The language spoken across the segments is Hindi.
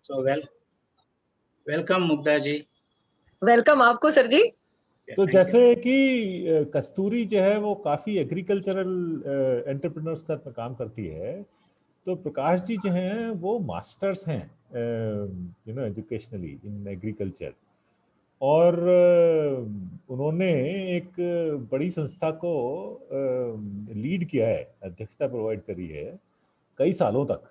So welcome मुग्धा जी। वेलकम आपको सर जी। तो जैसे कि कस्तूरी जो है वो काफी एग्रीकल्चरल एंटरप्रेन्योर्स का काम करती है, तो प्रकाश जी जो हैं वो मास्टर्स हैं एजुकेशनली इन एग्रीकल्चर, और उन्होंने एक बड़ी संस्था को लीड किया है, अध्यक्षता प्रोवाइड करी है कई सालों तक,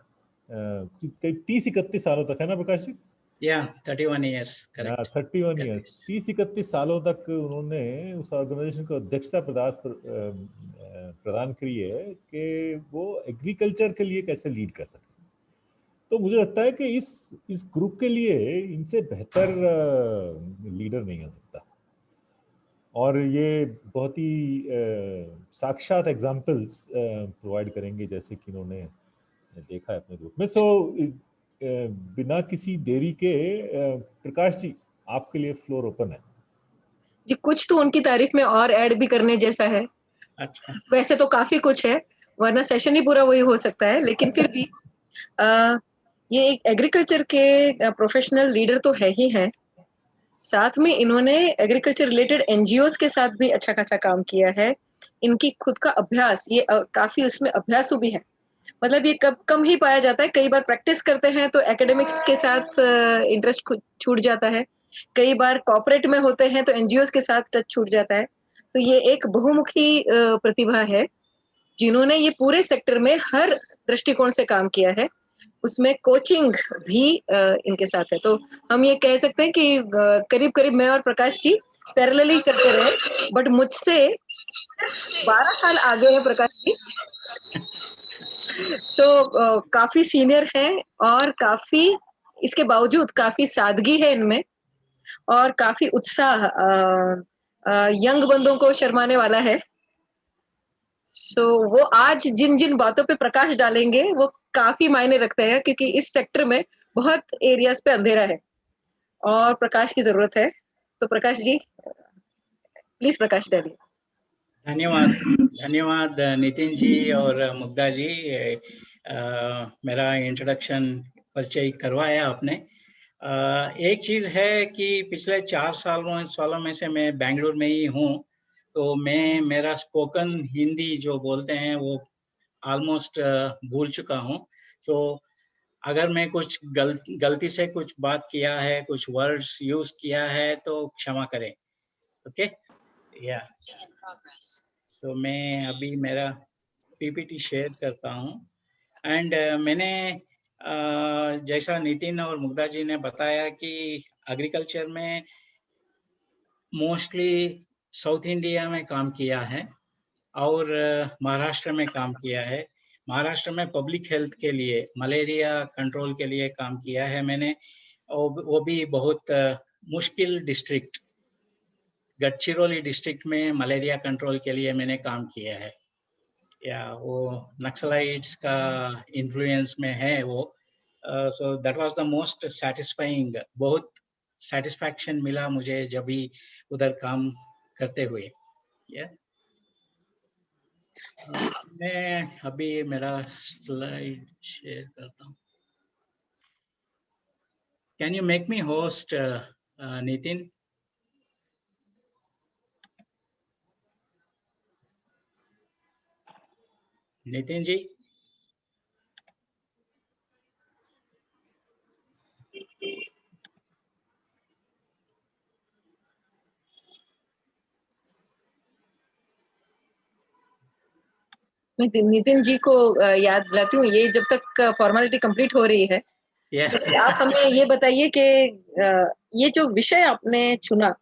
30-31 सालों तक, है ना Prakash ji? 31 years, correct. 31 years, 30-31 सालों तक उन्होंने उस ऑर्गेनाइजेशन को अध्यक्षता प्रदान करी है कि वो एग्रीकल्चर के लिए कैसे लीड कर सके। तो मुझे लगता है कि इस ग्रुप के लिए इनसे बेहतर लीडर नहीं हो सकता, और ये बहुत ही साक्षात एग्जाम्पल्स प्रोवाइड करेंगे जैसे कि इन्होंने देखा है अपने ग्रुप में। सो बिना किसी देरी के प्रकाश जी, आपके लिए फ्लोर ओपन है जी। कुछ तो उनकी तारीफ में और ऐड भी करने जैसा है। अच्छा, वैसे तो काफी कुछ है, वरना सेशन ही पूरा वही हो सकता है, लेकिन फिर भी ये एक एग्रीकल्चर के प्रोफेशनल लीडर तो है ही हैं, साथ में इन्होंने एग्रीकल्चर रिलेटेड एनजीओज के साथ भी अच्छा खासा काम किया है। इनकी खुद का अभ्यास, ये काफी उसमें अभ्यासु भी है। मतलब ये कम ही पाया जाता है। कई बार प्रैक्टिस करते हैं तो एकेडमिक्स के साथ इंटरेस्ट छूट जाता है, कई बार कॉर्पोरेट में होते हैं तो एनजीओज के साथ टच छूट जाता है। तो ये एक बहुमुखी प्रतिभा है जिन्होंने ये पूरे सेक्टर में हर दृष्टिकोण से काम किया है। उसमें कोचिंग भी इनके साथ है। तो हम ये कह सकते हैं कि करीब करीब मैं और प्रकाश जी पैरेलली करते रहे, बट मुझसे 12 साल आगे है प्रकाश जी। काफी सीनियर हैं, और काफी इसके बावजूद काफी सादगी है इनमें, और काफी उत्साह यंग बंदों को शर्माने वाला है। वो आज जिन जिन बातों पे प्रकाश डालेंगे वो काफी मायने रखते हैं, क्योंकि इस सेक्टर में बहुत एरियाज पे अंधेरा है और प्रकाश की जरूरत है। तो प्रकाश जी प्लीज प्रकाश डालिए। धन्यवाद नितिन जी और मुग्धा जी, मेरा इंट्रोडक्शन परिचय करवाया आपने। एक चीज है कि पिछले 4 सालों में से मैं बेंगलुरु में ही हूँ, तो मेरा स्पोकन हिंदी जो बोलते हैं वो ऑलमोस्ट भूल चुका हूँ। तो अगर मैं कुछ गलती से कुछ बात किया है, कुछ वर्ड्स यूज किया है तो क्षमा करें। ओके, या सो मैं अभी मेरा पीपीटी शेयर करता हूँ। एंड मैंने जैसा नितिन और मुग्धा जी ने बताया कि एग्रीकल्चर में मोस्टली साउथ इंडिया में काम किया है और महाराष्ट्र में काम किया है। महाराष्ट्र में पब्लिक हेल्थ के लिए, मलेरिया कंट्रोल के लिए काम किया है मैंने, और वो भी बहुत मुश्किल डिस्ट्रिक्ट, गढ़चिरौली डिस्ट्रिक्ट में मलेरिया कंट्रोल के लिए मैंने काम किया है। या वो नक्सलाइट्स का इन्फ्लुएंस में है वो। So that was the most satisfying, बहुत सेटिस्फैक्शन मिला मुझे जब भी उधर काम करते हुए। मैं अभी मेरा स्लाइड शेयर करता हूँ। Can you make me host Nitin? Nitin ji, मैं नितिन जी को याद दिलाती हूँ, ये जब तक फॉर्मेलिटी कंप्लीट हो रही है, तो आप हमें ये बताइए कि ये जो विषय आपने चुना,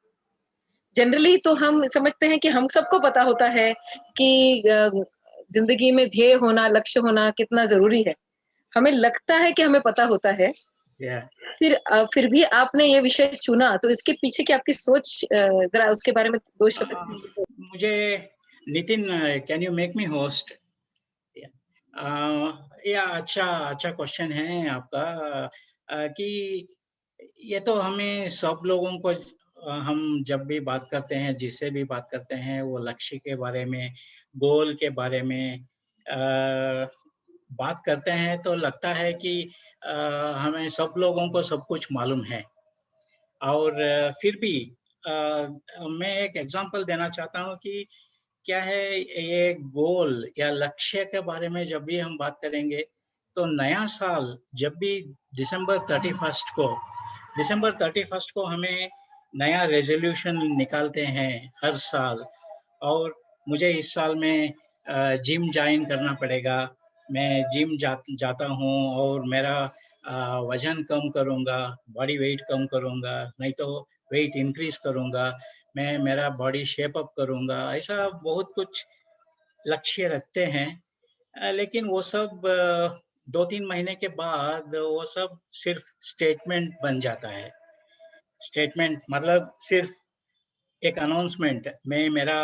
जनरली तो हम समझते हैं कि हम सबको पता होता है कि जिंदगी में ध्येय होना, लक्ष्य होना कितना जरूरी है। हमें लगता है कि हमें पता होता है, फिर भी आपने ये विषय चुना, तो इसके पीछे की आपकी सोच जरा उसके बारे में 2 शब्द। मुझे Nitin, can you make me host? या अच्छा क्वेश्चन है आपका, कि ये तो हमें सब लोगों को, हम जब भी बात करते हैं, जिससे भी बात करते हैं, वो लक्ष्य के बारे में, गोल के बारे में बात करते हैं तो लगता है कि हमें सब लोगों को सब कुछ मालूम है और फिर भी मैं एक एग्ज़ाम्पल देना चाहता हूँ कि क्या है ये गोल या लक्ष्य के बारे में जब भी हम बात करेंगे, तो नया साल जब भी दिसंबर 31st को दिसंबर 31st को हमें नया रेज़ोल्यूशन निकालते हैं हर साल और मुझे इस साल में जिम जॉइन करना पड़ेगा। मैं जिम जाता हूँ और मेरा वज़न कम करूँगा, बॉडी वेट कम करूँगा, नहीं तो वेट इंक्रीज़ करूँगा, मैं मेरा बॉडी शेप अप करूँगा, ऐसा बहुत कुछ लक्ष्य रखते हैं। लेकिन वो सब 2-3 महीने के बाद वो सब सिर्फ़ स्टेटमेंट बन जाता है। स्टेटमेंट मतलब सिर्फ़ एक अनाउंसमेंट में मेरा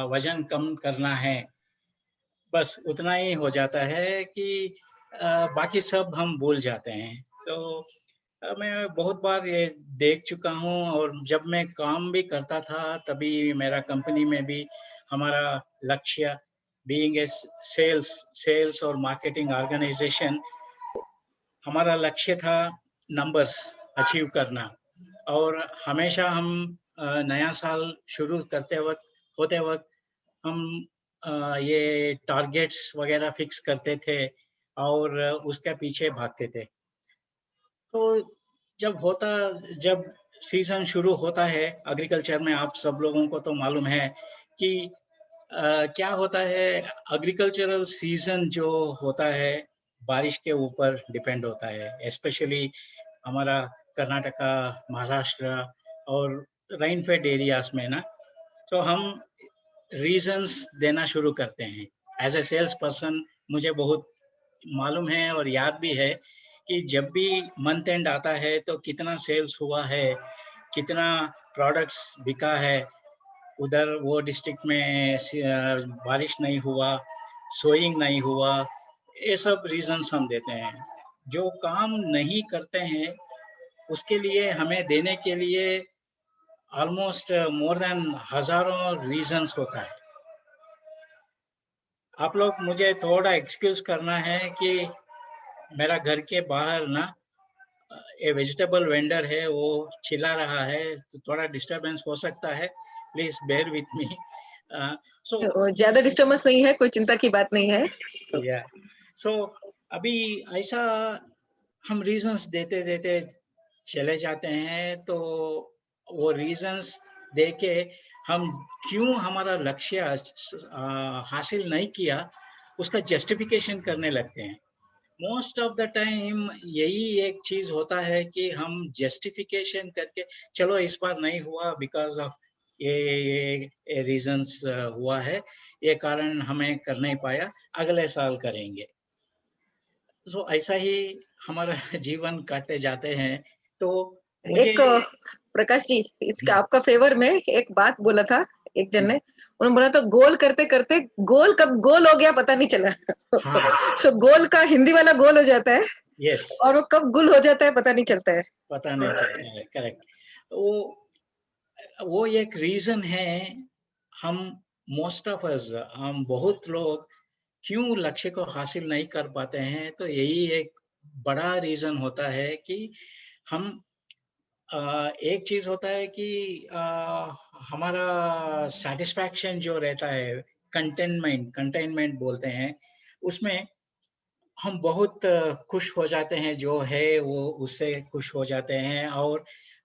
वज़न कम करना है, बस उतना ही हो जाता है कि बाकी सब हम भूल जाते हैं। तो मैं बहुत बार ये देख चुका हूँ और जब मैं काम भी करता था तभी मेरा कंपनी में भी हमारा लक्ष्य बीइंग ए सेल्स और मार्केटिंग ऑर्गेनाइज़ेशन हमारा लक्ष्य था नंबर्स अचीव करना और हमेशा हम नया साल शुरू करते वक़्त होते वक़्त हम ये टारगेट्स वग़ैरह फ़िक्स करते थे और उसके पीछे भागते थे। तो जब सीज़न शुरू होता है एग्रीकल्चर में आप सब लोगों को तो मालूम है कि क्या होता है एग्रीकल्चरल सीज़न जो होता है बारिश के ऊपर डिपेंड होता है। स्पेशली हमारा कर्नाटका, महाराष्ट्र और रेन फेड एरियाज़ में ना, तो हम रीज़न्स देना शुरू करते हैं। एज़ अ सेल्स पर्सन मुझे बहुत मालूम है और याद भी है कि जब भी मंथ एंड आता है तो कितना सेल्स हुआ है, कितना प्रोडक्ट्स बिका है, उधर वो डिस्ट्रिक्ट में बारिश नहीं हुआ, सोइंग नहीं हुआ, ये सब रीज़न्स हम देते हैं। जो काम नहीं करते हैं, उसके लिए हमें देने के लिए ऑलमोस्ट मोर दैन हज़ारों रीज़न्स होता है। आप लोग मुझे थोड़ा एक्सक्यूज़ करना है कि मेरा घर के बाहर ना ये वेजिटेबल वेंडर है वो चिल्ला रहा है तो थोड़ा डिस्टरबेंस हो सकता है प्लीज बेयर विथ मी सो ज्यादा डिस्टर्बेंस नहीं है, कोई चिंता की बात नहीं है। या सो अभी ऐसा हम रीजंस देते देते चले जाते हैं तो वो रीजंस देके हम क्यों हमारा लक्ष्य हासिल नहीं किया उसका जस्टिफिकेशन करने लगते हैं मोस्ट ऑफ द टाइम यही एक चीज होता है कि हम जस्टिफिकेशन करके चलो इस बार नहीं हुआ बिकॉज ऑफ ये रीजंस हुआ है ये कारण हमें कर नहीं पाया अगले साल करेंगे सो ऐसा ही हमारा जीवन काटते जाते हैं तो मुझे एक प्रकाश जी, इसका आपका फेवर में एक बात बोला था एक जन ने, उन्होंने बोला था गोल करते करते गोल कब गोल हो गया पता नहीं चला। हाँ सो गोल का हिंदी वाला गोल हो जाता है यस और वो कब गुल हो जाता है पता नहीं चलता है। पता नहीं चलता है करेक्ट वो एक रीजन है हम मोस्ट ऑफ अस हम बहुत लोग क्यों लक्ष्य को हासिल नहीं कर पाते हैं तो यही एक बड़ा रीजन होता है कि हम एक चीज होता है कि हमारा सेटिस्फैक्शन जो रहता है कंटेनमेंट बोलते हैं उसमें हम बहुत खुश हो जाते हैं जो है वो उससे खुश हो जाते हैं और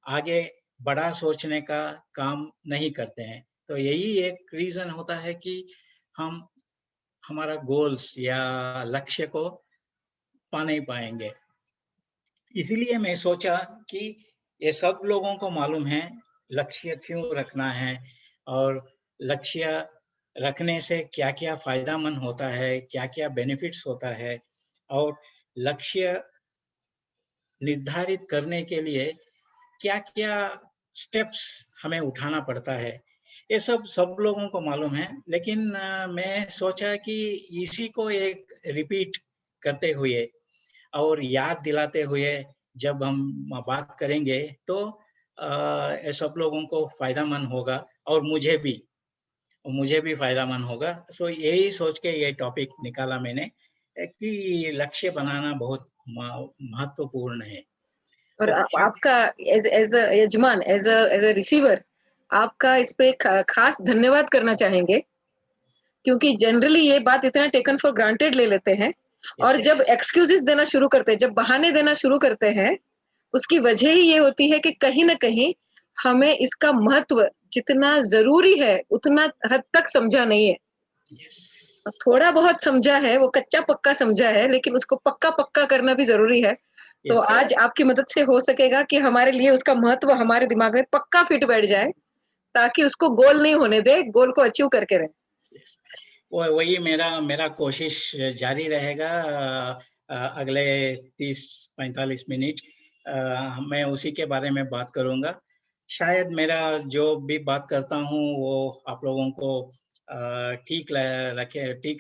आगे बड़ा सोचने का काम नहीं करते हैं तो यही एक रीजन होता है कि हम हमारा गोल्स या लक्ष्य को पा नहीं पाएंगे इसीलिए मैं सोचा कि ये सब लोगों को मालूम है लक्ष्य क्यों रखना है और लक्ष्य रखने से क्या-क्या फायदामंद होता है, क्या-क्या बेनिफिट्स होता है और लक्ष्य निर्धारित करने के लिए क्या-क्या स्टेप्स हमें उठाना पड़ता है। ये सब सब लोगों को मालूम है, लेकिन मैं सोचा कि इसी को एक रिपीट करते हुए और याद दिलाते हुए जब हम बात करेंगे तो ये सब लोगों को फ़ायदेमंद होगा और मुझे भी फ़ायदेमंद होगा। सो यही सोच के ये टॉपिक निकाला मैंने कि लक्ष्य बनाना बहुत महत्वपूर्ण है। और तो आपका एज अ यजमान, एज अ रिसीवर, आपका इस पे खास धन्यवाद करना चाहेंगे, क्योंकि जनरली ये बात इतना टेकन फॉर ग्रांटेड ले लेते हैं, और जब एक्सक्यूजेस देना शुरू करते हैं, जब बहाने देना शुरू करते हैं, उसकी वजह ही ये होती है कि कहीं ना कहीं हमें इसका महत्व जितना जरूरी है उतना हद तक समझा नहीं है। थोड़ा बहुत समझा है, वो कच्चा पक्का समझा है, लेकिन उसको पक्का पक्का करना भी जरूरी है। तो आज आपकी मदद से हो सकेगा कि हमारे लिए उसका महत्व हमारे दिमाग में पक्का फिट बैठ जाए, ताकि उसको गोल नहीं होने दे, गोल को अचीव करके रहे। वही मेरा कोशिश जारी रहेगा। अगले 30-45 मिनट मैं उसी के बारे में बात करूंगा। शायद मेरा जो भी बात करता हूँ वो आप लोगों को ठीक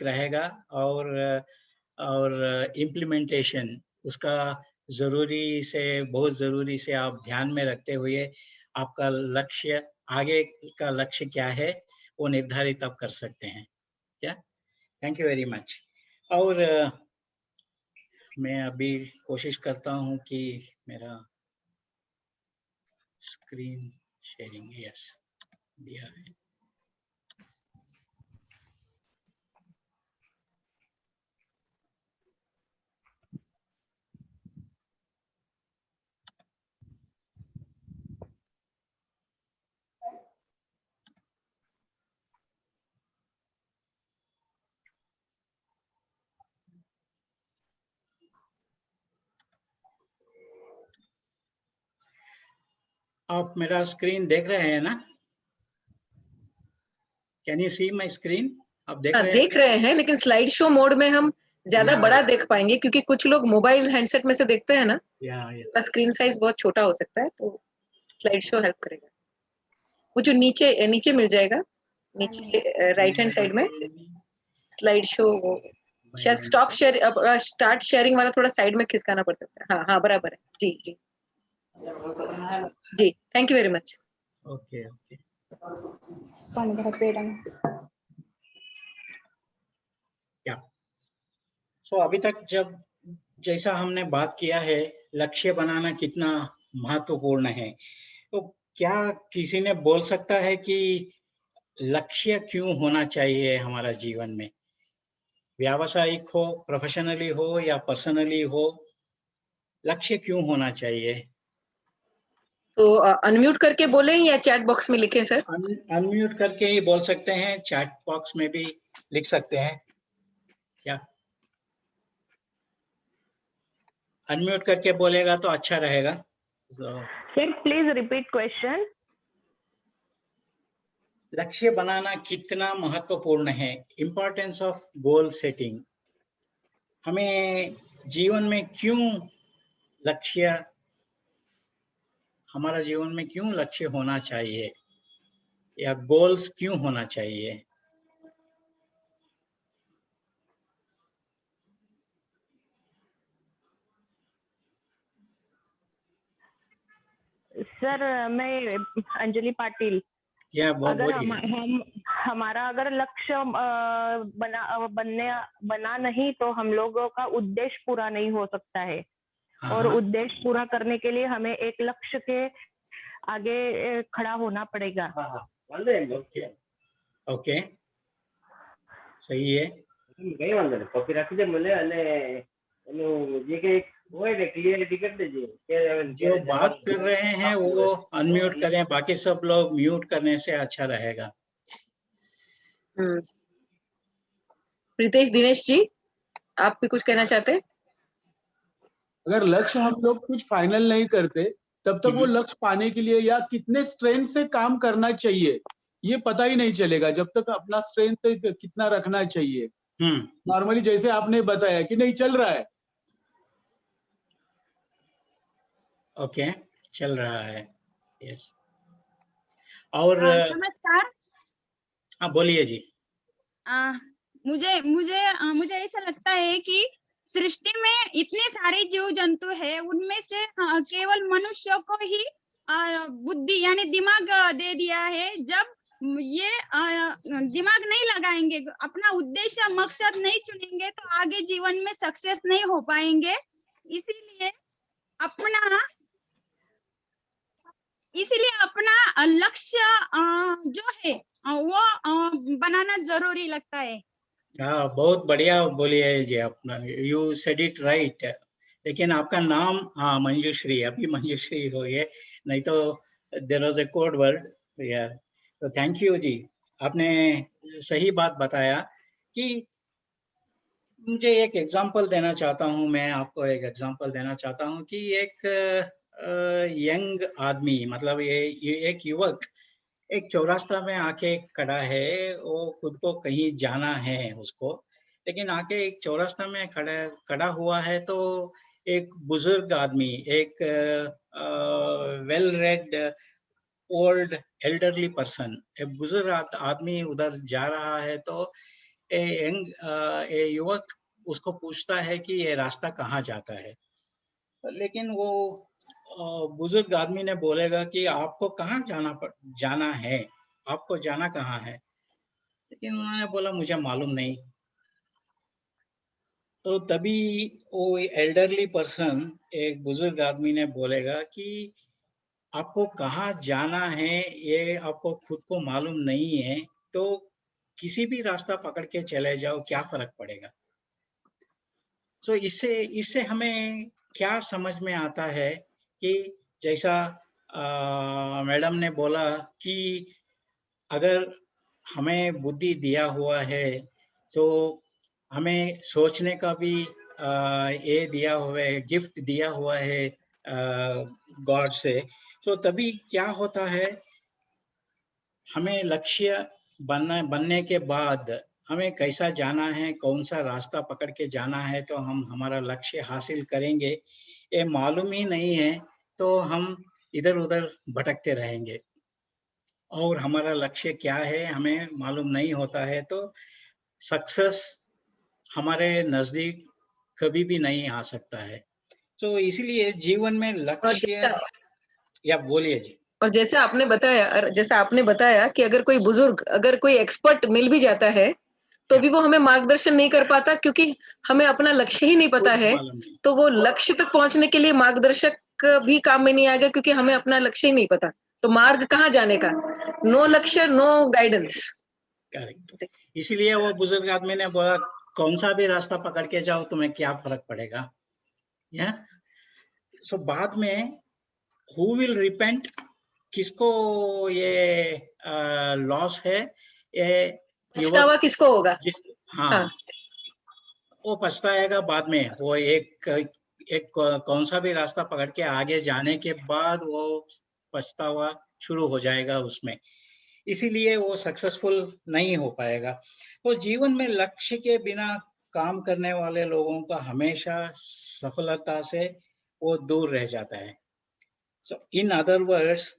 रहेगा, और इम्प्लीमेंटेशन उसका बहुत ज़रूरी से आप ध्यान में रखते हुए आपका लक्ष्य, आगे का लक्ष्य क्या है, वो निर्धारित आप कर सकते हैं। क्या? Thank you very much. और मैं अभी कोशिश करता हूँ कि मेरा स्क्रीन शेयरिंग यस दिया है। आप मेरा स्क्रीन देख रहे हैं ना? Can you see my screen? आप देख रहे हैं, लेकिन स्लाइड शो मोड में हम ज्यादा बड़ा देख पाएंगे, क्योंकि कुछ लोग मोबाइल हैंडसेट में से देखते हैं ना, स्क्रीन साइज बहुत छोटा हो सकता है, तो स्लाइड शो हेल्प करेगा। वो जो नीचे नीचे मिल जाएगा, नीचे राइट हैंड साइड में स्लाइड शो, शायद स्टॉप शेयर, स्टार्ट शेयरिंग वाला थोड़ा साइड में खिसकाना पड़ सकता है। हाँ हाँ, बराबर है जी जी जी। Thank you very much. Okay okay. क्या अभी तक जैसा हमने बात किया है, लक्ष्य बनाना कितना महत्वपूर्ण है, तो क्या किसी ने बोल सकता है कि लक्ष्य क्यों होना चाहिए हमारा जीवन में? व्यावसायिक हो, प्रोफेशनली हो या पर्सनली हो, लक्ष्य क्यों होना चाहिए? तो अनम्यूट करके बोले या चैट बॉक्स में लिखें सर? अनम्यूट करके ही बोल सकते हैं, चैट बॉक्स में भी लिख सकते हैं। क्या अनम्यूट करके बोलेगा तो अच्छा रहेगा। Sir please repeat question. लक्ष्य बनाना कितना महत्वपूर्ण है, इम्पोर्टेंस ऑफ गोल सेटिंग। हमें जीवन में क्यों लक्ष्य, हमारा जीवन में क्यों लक्ष्य होना चाहिए, या गोल्स क्यों होना चाहिए? सर मैं अंजलि पाटिल। अगर हमारा अगर लक्ष्य बना नहीं तो हम लोगों का उद्देश्य पूरा नहीं हो सकता है। और उद्देश्य पूरा करने के लिए हमें एक लक्ष्य के आगे खड़ा होना पड़ेगा। ओके ओके, सही है। कई वांधो नहीं, कॉपी रखी दे मुझे अने ये के वो है क्लियरिटी कर दीजिए। जो बात कर रहे हैं वो अनम्यूट करें, बाकी सब लोग म्यूट करने से अच्छा रहेगा। प्रीतेश दिनेश जी, आप भी कुछ कहना चाहते हैं? अगर लक्ष्य हम लोग कुछ फाइनल नहीं करते तब तक वो लक्ष्य पाने के लिए या कितने स्ट्रेंथ से काम करना चाहिए ये पता ही नहीं चलेगा, जब तक अपना स्ट्रेंथ कितना रखना चाहिए। नॉर्मली जैसे आपने बताया कि नहीं चल रहा है। ओके, चल रहा है, यस। और नमस्कार। हाँ बोलिए जी। मुझे ऐसा लगता है कि सृष्टि में इतने सारे जीव जंतु है, उनमें से केवल मनुष्य को ही बुद्धि यानी दिमाग दे दिया है। जब ये दिमाग नहीं लगाएंगे, अपना उद्देश्य मकसद नहीं चुनेंगे तो आगे जीवन में सक्सेस नहीं हो पाएंगे। इसीलिए अपना लक्ष्य जो है वो बनाना जरूरी लगता है। हाँ, बहुत बढ़िया बोली है जी अपना, यू सेड इट राइट। लेकिन आपका नाम, हाँ, मंजूश्री, अभी मंजूश्री हो गए, नहीं तो there was a code word. या तो थैंक यू जी, आपने सही बात बताया। कि मुझे एक एग्जांपल देना चाहता हूँ, मैं आपको एक एग्जांपल देना चाहता हूँ कि एक यंग आदमी, मतलब ये एक युवक एक चौरास्ता में आके खड़ा है, वो खुद को कहीं जाना है उसको, लेकिन आके एक चौरास्ता में खड़ा खड़ा हुआ है, तो एक बुजुर्ग आदमी, एक well read old elderly person, एक बुजुर्ग आदमी उधर जा रहा है, तो ये युवक उसको पूछता है कि ये रास्ता कहाँ जाता है। लेकिन वो बुजुर्ग आदमी ने बोलेगा कि आपको कहाँ जाना है, आपको जाना कहाँ है। लेकिन उन्होंने बोला मुझे मालूम नहीं। तो तभी वो एल्डरली पर्सन, एक बुजुर्ग आदमी ने बोलेगा कि आपको कहाँ जाना है ये आपको खुद को मालूम नहीं है, तो किसी भी रास्ता पकड़ के चले जाओ, क्या फर्क पड़ेगा। सो इससे इससे हमें क्या समझ में आता है कि जैसा मैडम ने बोला कि अगर हमें बुद्धि दिया हुआ है, तो हमें सोचने का भी ये दिया हुआ है, गिफ्ट दिया हुआ है गॉड से। तो तभी क्या होता है, हमें लक्ष्य बनने के बाद हमें कैसा जाना है, कौन सा रास्ता पकड़ के जाना है, तो हम हमारा लक्ष्य हासिल करेंगे, ये मालूम ही नहीं है, तो हम इधर-उधर भटकते रहेंगे। और हमारा लक्ष्य क्या है हमें मालूम नहीं होता है, तो सक्सेस हमारे नज़दीक कभी भी नहीं आ सकता है। तो इसीलिए जीवन में और लक्ष्य, जैसा या बोलिए जी। और जैसा आपने बताया कि अगर कोई बुजुर्ग, अगर कोई एक्सपर्ट मिल भी जाता है, तो भी वो हमें मार्गदर्शन नहीं कर पाता, क्योंकि हमें अपना लक्ष्य ही नहीं पता खुद है। मालूम नहीं। तो वो लक्ष्य तक पहुंचने के लिए मार्गदर्शक भी काम में नहीं आएगा, क्योंकि हमें अपना लक्ष्य ही नहीं पता। तो मार्ग कहाँ जाने का? नो लक्ष्य, नो गाइडेंस। करेक्ट। इसीलिए वो बुजुर्ग आदमी ने बोला कौन सा भी रास्ता पकड़ के जाओ, तुम्हें क्या फर्क पड़ेगा। या सो बाद में हु विल रिपेंट, किसको ये लॉस है, ये युवक पछतावा किसको होगा? जिस, हाँ, हाँ, वो पछताएगा बाद में। वो एक एक कौन सा भी रास्ता पकड़ के आगे जाने के बाद वो पछतावा शुरू हो जाएगा उसमें, इसीलिए वो सक्सेसफुल नहीं हो पाएगा। तो जीवन में लक्ष्य के बिना काम करने वाले लोगों का हमेशा सफलता से वो दूर रह जाता है। सो इन अदर वर्ड्स,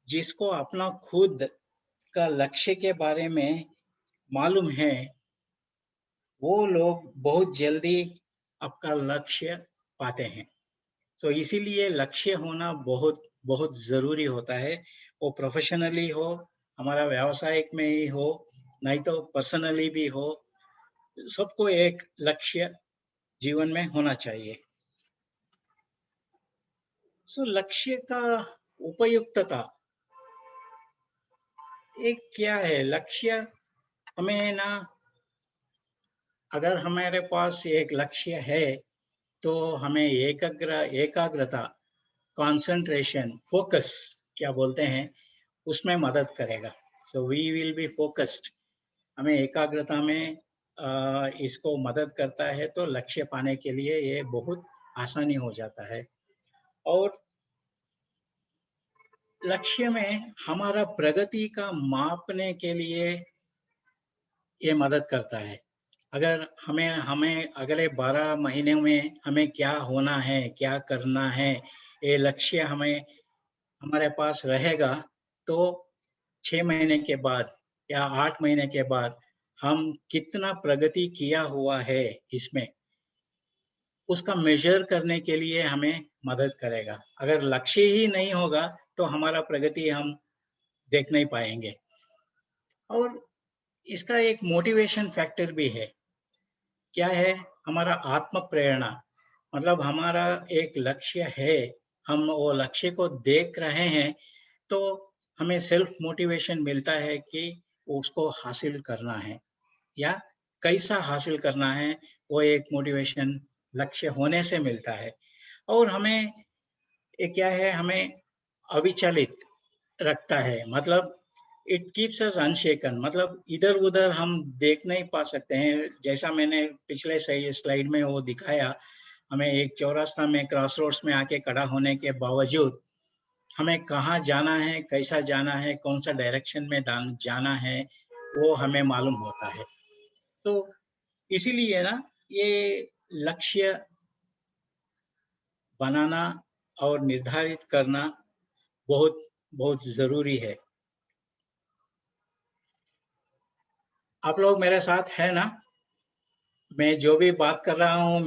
जिसको अपना खुद का लक्ष्य के बारे में मालूम है, वो लोग बहुत जल्दी आपका लक्ष्य पाते हैं। तो इसीलिए लक्ष्य होना बहुत बहुत जरूरी होता है। वो प्रोफेशनली हो, हमारा व्यावसायिक में ही हो, नहीं तो पर्सनली भी हो, सबको एक लक्ष्य जीवन में होना चाहिए। सो लक्ष्य का उपयुक्तता एक क्या है? लक्ष्य हमें ना, अगर हमारे पास एक लक्ष्य है, तो हमें एकाग्रता, कंसंट्रेशन, फोकस क्या बोलते हैं, उसमें मदद करेगा। So we will be focused, हमें एकाग्रता में इसको मदद करता है, तो लक्ष्य पाने के लिए ये बहुत आसानी हो जाता है। और लक्ष्य में हमारा प्रगति का मापने के लिए ये मदद करता है। अगर हमें हमें अगले 12 महीने में हमें क्या होना है, क्या करना है, ये लक्ष्य हमें हमारे पास रहेगा, तो 6 महीने के बाद या 8 महीने के बाद हम कितना प्रगति किया हुआ है इसमें, उसका मेजर करने के लिए हमें मदद करेगा। अगर लक्ष्य ही नहीं होगा, तो हमारा प्रगति हम देख नहीं पाएंगे। और इसका एक मोटिवेशन फैक्टर भी है। क्या है? हमारा आत्म प्रेरणा, मतलब हमारा एक लक्ष्य है, हम वो लक्ष्य को देख रहे हैं, तो हमें सेल्फ मोटिवेशन मिलता है कि उसको हासिल करना है या कैसा हासिल करना है, वो एक मोटिवेशन लक्ष्य होने से मिलता है। और हमें ये क्या है, हमें अविचलित रखता है, मतलब इट कीप्स अस अनशेकन, मतलब इधर-उधर हम देख नहीं पा सकते हैं। जैसा मैंने पिछले सही स्लाइड में वो दिखाया, हमें एक चौरास्ता में क्रॉस रोड्स में आके खड़ा होने के बावजूद हमें कहाँ जाना है, कैसा जाना है, कौन-सा डायरेक्शन में दान जाना है, वो हमें मालूम होता है। तो इसीलिए ना ये लक्ष्य बनाना और निर्धारित करना बहुत बहुत ज़रूरी है। आप लोग मेरे साथ हैं ना? मैं जो भी बात कर रहा हूँ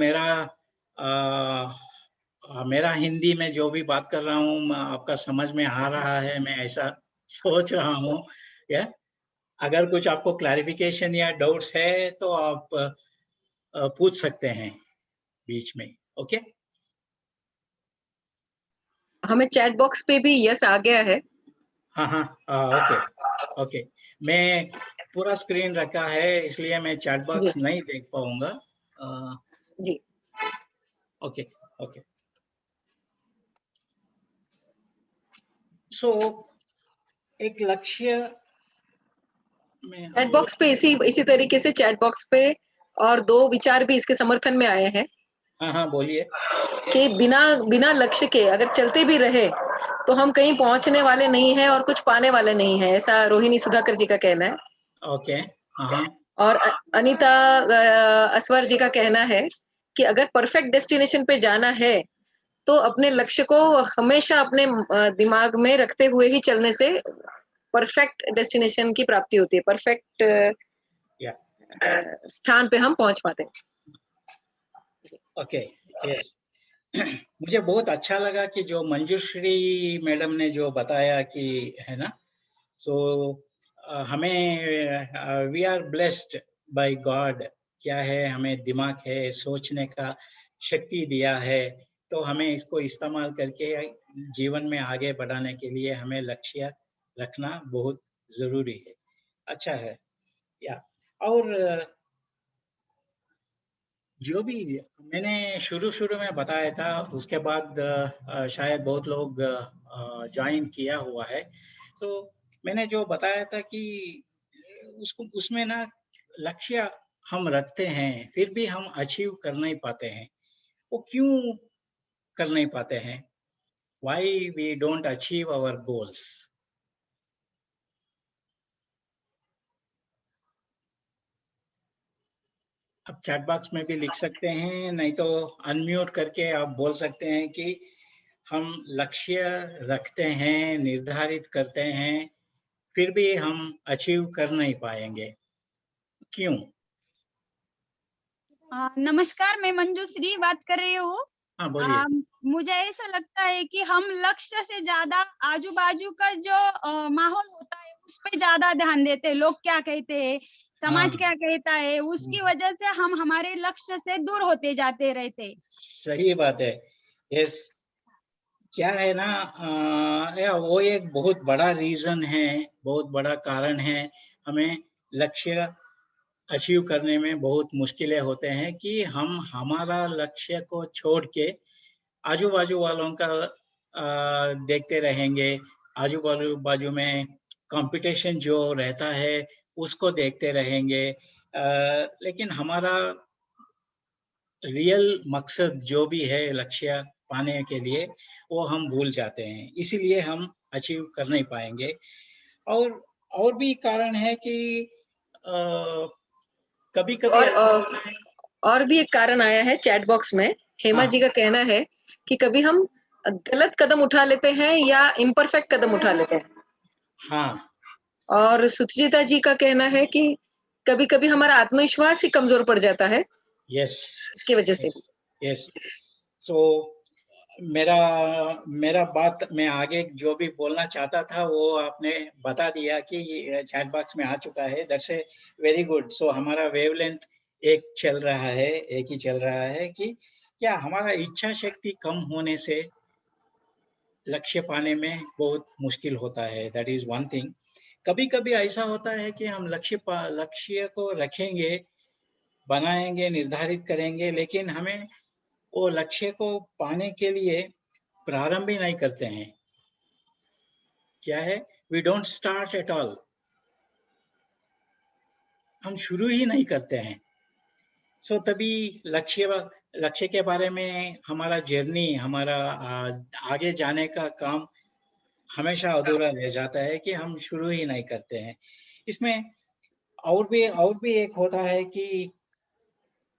मेरा हिंदी में जो भी बात कर रहा हूँ आपका समझ में आ रहा है, मैं ऐसा सोच रहा हूँ। या अगर कुछ आपको क्लैरिफिकेशन या डाउट्स है तो आप पूछ सकते हैं बीच में। ओके? हमें चैट बॉक्स पे भी यस आ गया है। हाँ, ओके, ओके। मैं पूरा स्क्रीन रखा है इसलिए मैं चैट जी बॉक्स नहीं देख पाऊँगा। जी। Okay, okay. सो एक लक्ष्य में चैट बॉक्स पे इसी तरीके से चैट बॉक्स पे और 2 विचार भी इसके समर्थन में आए हैं हाँ, बोलिए। कि बिना बिना लक्ष्य के अगर चलते भी रहे तो हम कहीं पहुंचने वाले नहीं हैं और कुछ पाने वाले नहीं हैं, ऐसा रोहिणी सुधाकर जी का कहना है। ओके, हाँ, और अनीता असवर जी का कहना है कि अगर परफेक्ट डेस्टिनेशन पे जाना है तो अपने लक्ष्य को हमेशा अपने दिमाग में रखते हुए ही चलने से परफेक्ट डेस्टिनेशन की प्राप्ति होती है, परफेक्ट या स्थान पे हम पहुंच पाते हैं। Okay, yes. मुझे बहुत अच्छा लगा कि जो मंजूश्री मैडम ने जो बताया कि है ना, सो हमें we are blessed by God, क्या है, हमें दिमाग है, सोचने का शक्ति दिया है, तो हमें इसको इस्तेमाल करके जीवन में आगे बढ़ाने के लिए हमें लक्ष्य रखना बहुत ज़रूरी है। अच्छा है, या और जो भी मैंने शुरू-शुरू में बताया था, उसके बाद शायद बहुत लोग जॉइन किया हुआ है। तो मैंने जो बताया था कि उसमें ना लक्ष्य हम रखते हैं, फिर भी हम अचीव कर नहीं पाते हैं। वो क्यों कर नहीं पाते हैं? Why we don't achieve our goals? आप चैट बॉक्स में भी लिख सकते हैं, नहीं तो अनम्यूट करके आप बोल सकते हैं कि हम लक्ष्य रखते हैं, निर्धारित करते हैं, फिर भी हम अचीव कर नहीं पाएँगे, क्यों? नमस्कार, मैं मंजूश्री बात कर रही हूँ। हाँ, बोलिए। मुझे ऐसा लगता है कि हम लक्ष्य से ज़्यादा आजू-बाजू का जो माहौल होता है, उस पे ज़्यादा ध्यान देते हैं। लोग क्या कहते हैं, हाँ, समाज क्या कहता है, उसकी वजह से हम हमारे लक्ष्य से दूर होते जाते रहते। सही बात है। यस, क्या है ना या वो एक बहुत बड़ा रीज़न है, बहुत बड़ा कारण है, हमें लक्ष्य अचीव करने में बहुत मुश्किलें होते हैं कि हम हमारा लक्ष्य को छोड़ के आजू-बाजू वालों का देखते रहेंगे, बाजू में कॉम्पिटिशन जो रहता है, उसको देखते रहेंगे। लेकिन हमारा रियल मकसद जो भी है लक्ष्य पाने के लिए, वो हम भूल जाते हैं। इसीलिए हम अचीव कर नहीं पाएँगे। और और भी कारण है कि अ, कभी-कभी और ऐसा होता है। और भी एक कारण आया है चैट बॉक्स में। हेमा हाँ, जी का कहना है कि कभी हम गलत कदम उठा लेते हैं या इम्परफेक्ट कदम उठा लेते हैं। हाँ, और सुचिता जी का कहना है कि कभी-कभी हमारा आत्मविश्वास ही कमजोर पड़ जाता है यस, इसकी वजह से यस, भी। यस। सो मेरा बात मैं आगे जो भी बोलना चाहता था वो आपने बता दिया कि चैट बॉक्स में आ चुका है। That's a very good. So हमारा वेवलेंथ एक चल रहा है, एक ही चल रहा है कि क्या हमारा इच्छा शक्ति कम होने से लक्ष्य पाने में बहुत मुश्किल होता है। That is one thing. कभी-कभी ऐसा होता है कि हम लक्ष्य को रखेंगे, बनाएँगे, निर्धारित करेंगे, लेकिन हमें वो लक्ष्य को पाने के लिए प्रारंभ ही नहीं करते हैं। क्या है? We don't start at all. हम शुरू ही नहीं करते हैं। सो तभी लक्ष्य के बारे में हमारा जर्नी, हमारा आगे जाने का काम हमेशा अधूरा रह जाता है कि हम शुरू ही नहीं करते हैं। इसमें और भी एक होता है कि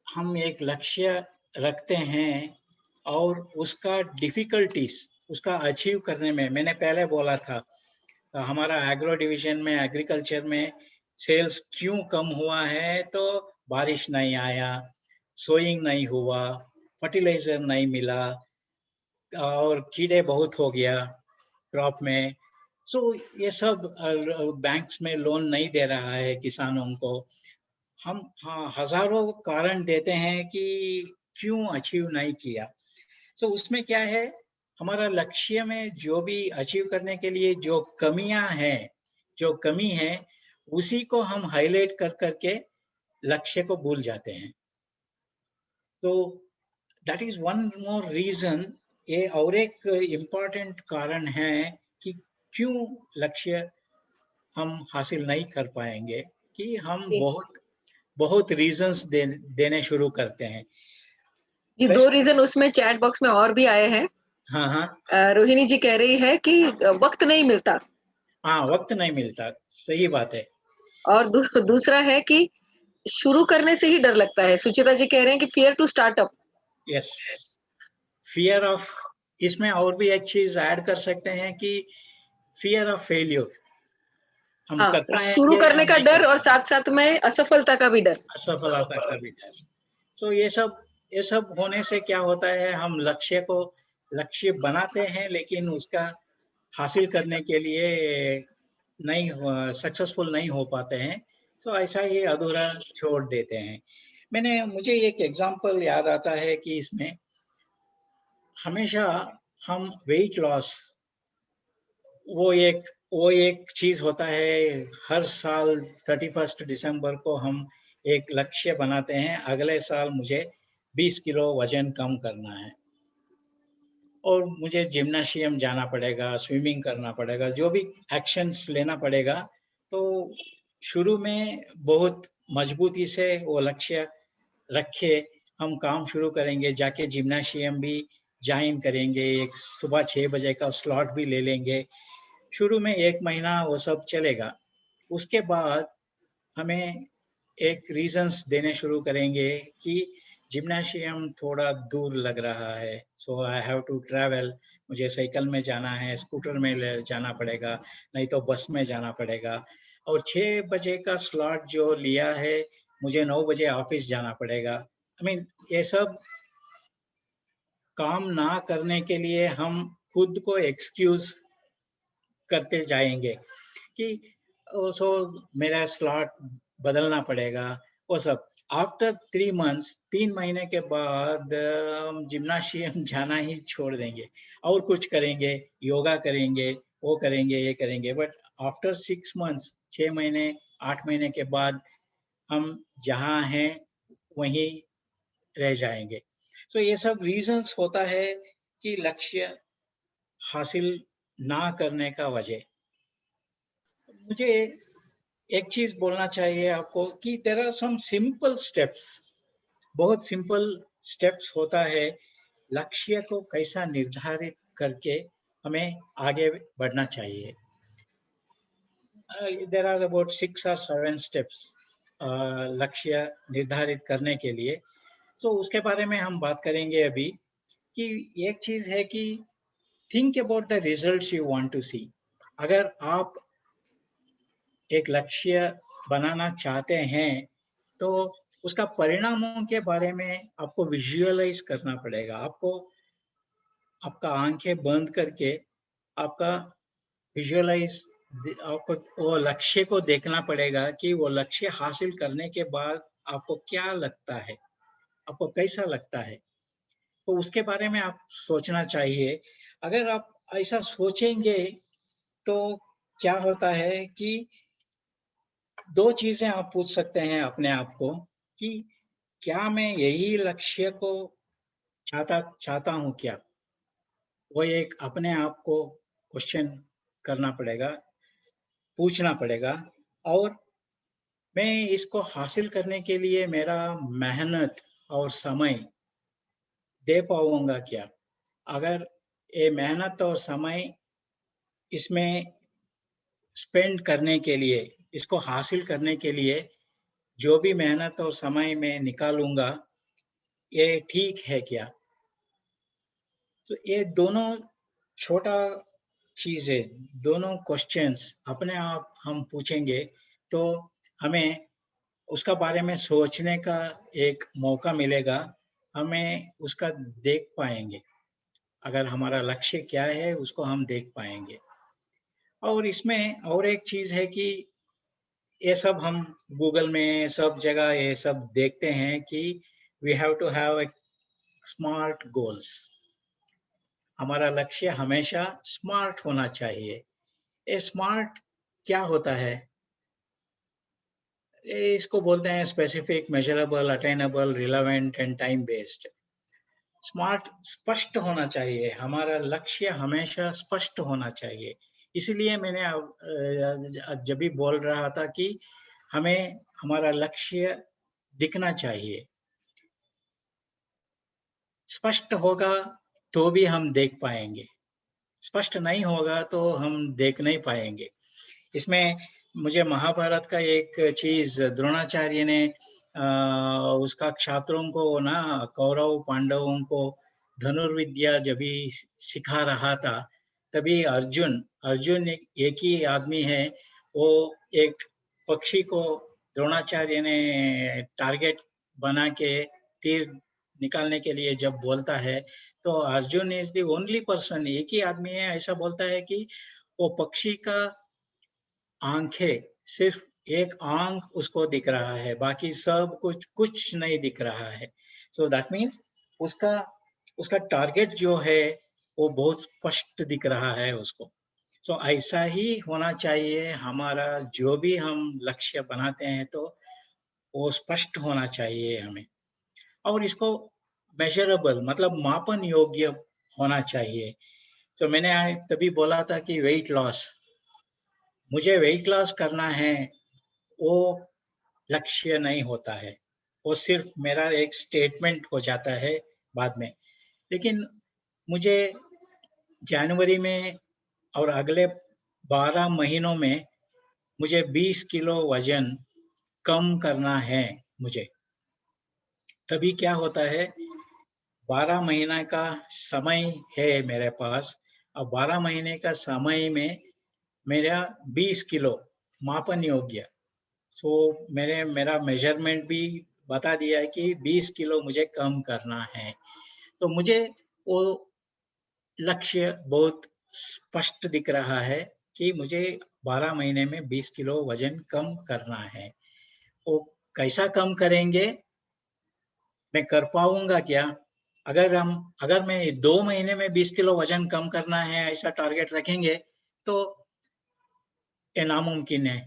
हम एक लक्ष्य रखते हैं और उसका डिफिकल्टीज उसका अचीव करने में, मैंने पहले बोला था हमारा एग्रो डिवीजन में, एग्रीकल्चर में सेल्स क्यों कम हुआ है, तो बारिश नहीं आया, सोइंग नहीं हुआ, फर्टिलाइजर नहीं मिला और कीड़े बहुत हो गया क्रॉप में। सो ये सब बैंक्स में लोन नहीं दे रहा है किसानों को। हम हाँ, हजारों कारण देते हैं कि क्यों अचीव नहीं किया। सो उसमें क्या है, हमारा लक्ष्य में जो भी अचीव करने के लिए जो कमियां हैं, जो कमी है, उसी को हम हाईलाइट कर करके लक्ष्य को भूल जाते हैं। तो that is one more reason. ये और एक इम्पॉर्टेंट कारण है कि क्यों लक्ष्य हम हासिल नहीं कर पाएंगे, कि हम जी बहुत बहुत रीजंस देने शुरू करते हैं। जी, 2 रीज़न उसमें चैट बॉक्स में और भी आए हैं। हाँ हाँ रोहिणी जी कह रही है कि वक़्त नहीं मिलता, हाँ, वक्त नहीं मिलता, सही बात है। और दूसरा है कि शुरू करने से ही डर लगता है। सुचिता जी कह रहे हैं कि fear to start up. Yes, fear of, इसमें और भी एक चीज ऐड कर सकते हैं कि फियर ऑफ फेल्यूर। हम हाँ, कर शुरू पाएंगे या करने का नहीं कर डर और पाएंगे, साथ-साथ में असफलता का भी डर। असफलता का भी डर। तो ये सब होने से क्या होता है, हम लक्ष्य बनाते हैं लेकिन उसका हासिल करने के लिए नहीं सक्सेसफुल नहीं हो पाते हैं। तो ऐसा ही अधूरा छोड़ देते हैं। मुझे एक एग्जांपल याद आता है कि इसमें हमेशा हम वेट लॉस, वो एक चीज होता है। हर साल 31 दिसंबर को हम एक लक्ष्य बनाते हैं, अगले साल मुझे 20 किलो वजन कम करना है और मुझे जिम्नाशियम जाना पड़ेगा, स्विमिंग करना पड़ेगा, जो भी एक्शंस लेना पड़ेगा। तो शुरू में बहुत मजबूती से वो लक्ष्य रखे हम काम शुरू करेंगे, जाके जिम्नाशियम भी ज्वाइन करेंगे, एक सुबह 6 बजे का स्लॉट भी ले लेंगे। शुरू में 1 महीना वो सब चलेगा। उसके बाद हमें एक रीजंस देने शुरू करेंगे कि जिम्नाशियम थोड़ा दूर लग रहा है, सो आई हैव टू ट्रैवल। मुझे साइकिल में जाना है, स्कूटर में जाना पड़ेगा, नहीं तो बस में जाना पड़ेगा। और 6 बजे का स्लॉट जो लिया है, मुझे 9 बजे ऑफिस जाना पड़ेगा। आई मीन ये सब काम ना करने के लिए हम खुद को एक्सक्यूज करते जाएंगे कि सो मेरा स्लॉट बदलना पड़ेगा, वो सब। आफ्टर 3 मंथ्स, 3 महीने के बाद हम जिम्नाशियम जाना ही छोड़ देंगे और कुछ करेंगे, योगा करेंगे, वो करेंगे, ये करेंगे। बट आफ्टर 6 मंथ्स, 6 महीने, 8 महीने के बाद हम जहाँ हैं वहीं रह जाएंगे। तो ये सब रीजंस होता है कि लक्ष्य हासिल ना करने का वजह। मुझे एक चीज बोलना चाहिए आपको कि there are some simple steps, बहुत सिंपल स्टेप्स होता है लक्ष्य को कैसा निर्धारित करके हमें आगे बढ़ना चाहिए। There are about 6 or 7 steps लक्ष्य निर्धारित करने के लिए। तो उसके बारे में हम बात करेंगे अभी। कि एक चीज है कि think about the results you want to see. अगर आप एक लक्ष्य बनाना चाहते हैं तो उसका परिणामों के बारे में आपको विजुअलाइज करना पड़ेगा। आपका आंखें बंद करके आपका विजुअलाइज, आपको वो लक्ष्य को देखना पड़ेगा कि वो लक्ष्य हासिल करने के बाद आपको क्या लगता है, आपको कैसा लगता है, तो उसके बारे में आप सोचना चाहिए। अगर आप ऐसा सोचेंगे तो क्या होता है कि 2 चीज़ें आप पूछ सकते हैं अपने आप को कि क्या मैं यही लक्ष्य को चाहता हूँ क्या? वो एक अपने आप को क्वेश्चन करना पड़ेगा, पूछना पड़ेगा। और मैं इसको हासिल करने के लिए मेरा मेहनत और समय दे पाऊँगा क्या? अगर ये मेहनत और समय इसमें स्पेंड करने के लिए, इसको हासिल करने के लिए जो भी मेहनत और समय मैं निकालूँगा, ये ठीक है क्या? तो ये दोनों छोटा चीज़ है, दोनों क्वेश्चंस अपने आप हम पूछेंगे तो हमें उसका बारे में सोचने का एक मौका मिलेगा, हमें उसका देख पाएँगे। अगर हमारा लक्ष्य क्या है उसको हम देख पाएँगे। और इसमें और एक चीज़ है कि ये सब हम गूगल में सब जगह ये सब देखते हैं कि we have to have a smart goals. हमारा लक्ष्य हमेशा स्मार्ट होना चाहिए। ये स्मार्ट क्या होता है? ये इसको बोलते हैं specific, measurable, attainable, relevant and time based. Smart स्पष्ट होना चाहिए, हमारा लक्ष्य हमेशा स्पष्ट होना चाहिए। इसीलिए मैंने जब भी बोल रहा था कि हमें हमारा लक्ष्य दिखना चाहिए। स्पष्ट होगा तो भी हम देख पाएँगे, स्पष्ट नहीं होगा तो हम देख नहीं पाएँगे। इसमें मुझे महाभारत का एक चीज़ द्रोणाचार्य ने उसका छात्रों को ना कौरव पांडवों को धनुर्विद्या जब भी सिखा रहा था, तभी अर्जुन एक ही आदमी है, वो एक पक्षी को द्रोणाचार्य ने टारगेट बना के तीर निकालने के लिए जब बोलता है, तो Arjun is the only person, एक ही आदमी है ऐसा बोलता है कि वो पक्षी का आँखें, सिर्फ़ एक आँख उसको दिख रहा है, बाकी सब कुछ नहीं दिख रहा है। सो दैट मीन्स उसका उसका टारगेट जो है, वो बहुत स्पष्ट दिख रहा है उसको। सो ऐसा ही होना चाहिए हमारा जो भी हम लक्ष्य बनाते हैं तो, वो स्पष्ट होना चाहिए हमें। और इसको मेज़रेबल मतलब मापन योग्य होना चाहिए। तो मैंने तभी बोला था कि वेट लॉस, मुझे वेट लॉस करना है, वो लक्ष्य नहीं होता है, वो सिर्फ मेरा एक स्टेटमेंट हो जाता है बाद में। लेकिन मुझे जनवरी में और अगले 12 महीनों में मुझे 20 किलो वज़न कम करना है मुझे। तभी क्या होता है, 12 महीना का समय है मेरे पास और 12 महीने का समय में मेरा 20 किलो मापन योग्य, सो मेरा मेजरमेंट भी बता दिया है कि 20 किलो मुझे कम करना है। तो मुझे वो लक्ष्य बहुत स्पष्ट दिख रहा है कि मुझे 12 महीने में 20 किलो वज़न कम करना है। वो कैसा कम करेंगे? मैं कर पाऊँगा क्या? अगर मैं 2 महीने में 20 किलो वज़न कम करना है ऐसा टारगेट रखेंगे, तो ये नामुमकिन है।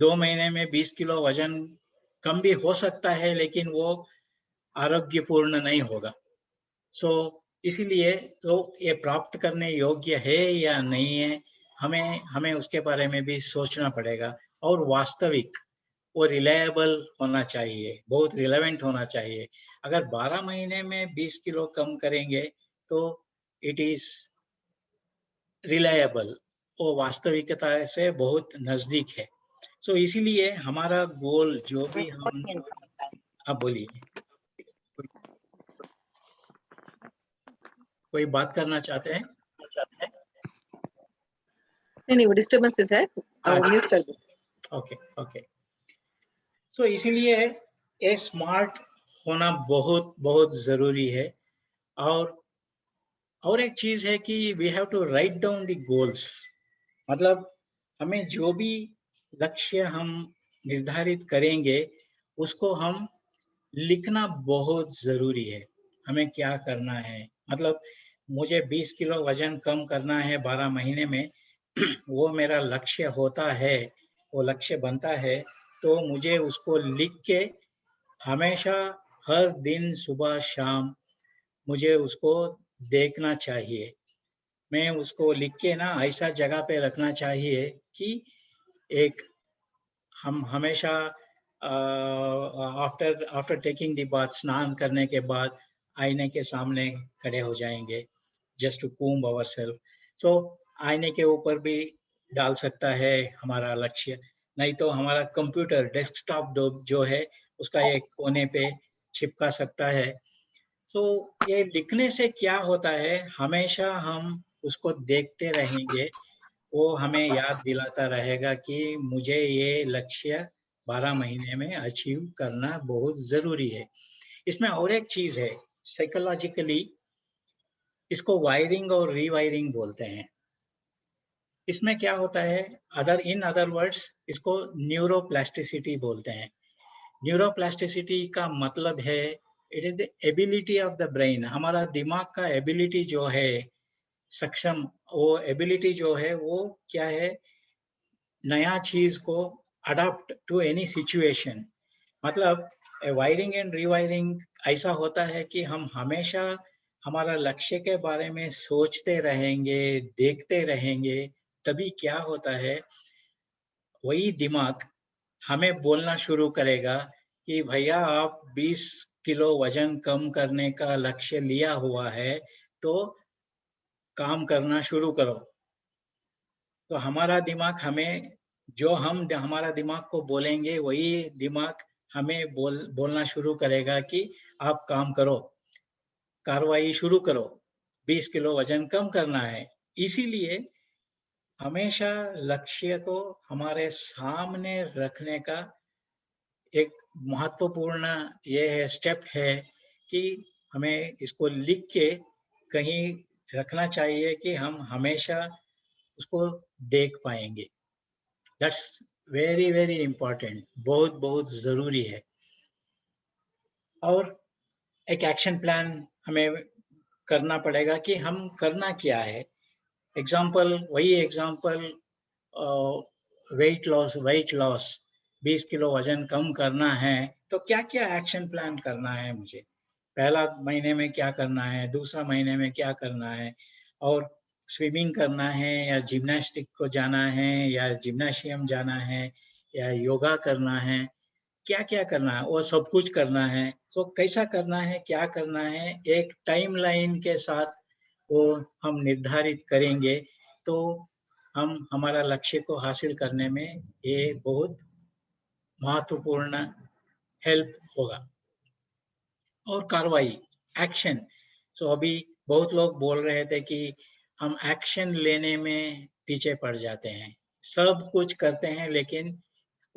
2 महीने में 20 किलो वज़न कम भी हो सकता है, लेकिन वो आरोग्यपूर्ण नहीं होगा। सो इसीलिए तो ये प्राप्त करने योग्य है या नहीं है, हमें हमें उसके बारे में भी सोचना पड़ेगा। और वास्तविक, वो रिलायबल होना चाहिए, बहुत रिलेवेंट होना चाहिए। अगर 12 महीने में 20 किलो कम करेंगे, तो इट इज़ रिलायबल, वो वास्तविकता से बहुत नज़दीक है। सो इसीलिए हमारा गोल जो भी हम, हाँ बोलिए, कोई बात करना चाहते हैं? नहीं, वो डिस्टर्बेंसेस है, वो अच्छा, म्यूट कर दो। Okay, okay. सो इसीलिए ये स्मार्ट होना बहुत बहुत ज़रूरी है। और और एक चीज है कि we have to write down the goals, मतलब हमें जो भी लक्ष्य हम निर्धारित करेंगे उसको हम लिखना बहुत ज़रूरी है। हमें क्या करना है, मतलब मुझे 20 किलो वज़न कम करना है 12 महीने में वो मेरा लक्ष्य होता है, वो लक्ष्य बनता है, तो मुझे उसको लिख के हमेशा हर दिन सुबह-शाम मुझे उसको देखना चाहिए। मैं उसको लिख के ना ऐसा जगह पे रखना चाहिए कि एक हम हमेशा after after taking the bath, स्नान करने के बाद आईने के सामने खड़े हो जाएंगे, जस्ट टू कूम आवरसेल्फ। सो आईने के ऊपर भी डाल सकता है हमारा लक्ष्य, नहीं तो हमारा कंप्यूटर डेस्कटॉप जो है उसका एक कोने पे चिपका सकता है। तो ये लिखने से क्या होता है, हमेशा हम उसको देखते रहेंगे, वो हमें याद दिलाता रहेगा कि मुझे ये लक्ष्य 12 महीने में अचीव करना बहुत ज़रूरी है। इसमें और एक चीज़ है, साइकोलॉजिकली इसको वायरिंग और रीवायरिंग बोलते हैं। इसमें क्या होता है, इन अदर वर्ड्स इसको न्यूरोप्लास्टिसिटी बोलते हैं। न्यूरोप्लास्टिसिटी का मतलब है it is the ability of the brain, हमारा दिमाग का एबिलिटी जो है, सक्षम, वो एबिलिटी जो है वो क्या है, नया चीज को अडॉप्ट टू एनी सिचुएशन। मतलब वायरिंग एंड रीवायरिंग ऐसा होता है कि हम हमेशा हमारा लक्ष्य के बारे में सोचते रहेंगे, देखते रहेंगे, तभी क्या होता है, वही दिमाग हमें बोलना शुरू करेगा कि भैया आप 20 किलो वजन कम करने का लक्ष्य लिया हुआ है, तो काम करना शुरू करो। तो हमारा दिमाग हमें, जो हम हमारा दिमाग को बोलेंगे वही दिमाग हमें बोलना शुरू करेगा कि आप काम करो, कार्रवाई शुरू करो, 20 किलो वजन कम करना है। इसीलिए हमेशा लक्ष्य को हमारे सामने रखने का एक महत्वपूर्ण ये है, स्टेप है कि हमें इसको लिख के कहीं रखना चाहिए कि हम हमेशा उसको देख पाएंगे। दैट्स वेरी वेरी इंपॉर्टेंट, बहुत बहुत ज़रूरी है। और एक एक्शन प्लान हमें करना पड़ेगा कि हम करना क्या है। वही एग्जाम्पल, वेट लॉस 20 किलो वजन कम करना है, तो क्या क्या एक्शन प्लान करना है मुझे, पहला महीने में क्या करना है, दूसरा महीने में क्या करना है, और स्विमिंग करना है या जिम्नास्टिक को जाना है या जिम्नाशियम जाना है या योगा करना है, क्या-क्या करना है, वो सब कुछ करना है। सो कैसा करना है, क्या करना है, एक टाइमलाइन के साथ वो हम निर्धारित करेंगे, तो हम हमारा लक्ष्य को हासिल करने में ये बहुत महत्वपूर्ण हेल्प होगा। और कार्रवाई, एक्शन। सो अभी बहुत लोग बोल रहे थे कि हम एक्शन लेने में पीछे पड़ जाते हैं। सब कुछ करते हैं लेकिन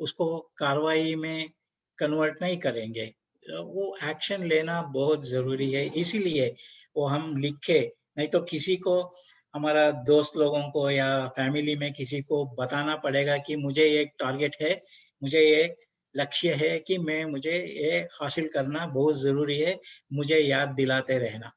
उसको कार्रवाई में कन्वर्ट नहीं करेंगे। वो एक्शन लेना बहुत ज़रूरी है, इसीलिए वो हम लिखे, नहीं तो किसी को, हमारा दोस्त लोगों को या फैमिली में किसी को बताना पड़ेगा कि मुझे एक टारगेट है, मुझे ये लक्ष्य है कि मुझे ये हासिल करना बहुत ज़रूरी है, मुझे याद दिलाते रहना।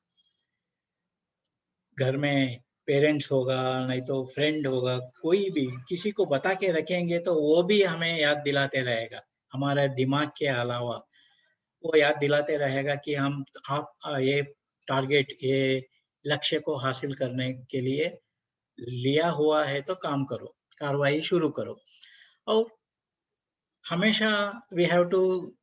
घर में पेरेंट्स होगा, नहीं तो फ्रेंड होगा, कोई भी किसी को बता के रखेंगे तो वो भी हमें याद दिलाते रहेगा। हमारे दिमाग के अलावा वो याद दिलाते रहेगा कि आप ये टारगेट, ये लक्ष्य को हासिल करने के लिए लिया हुआ है, तो काम करो, कार्रवाई शुरू करो। और हमेशा वी हैव टू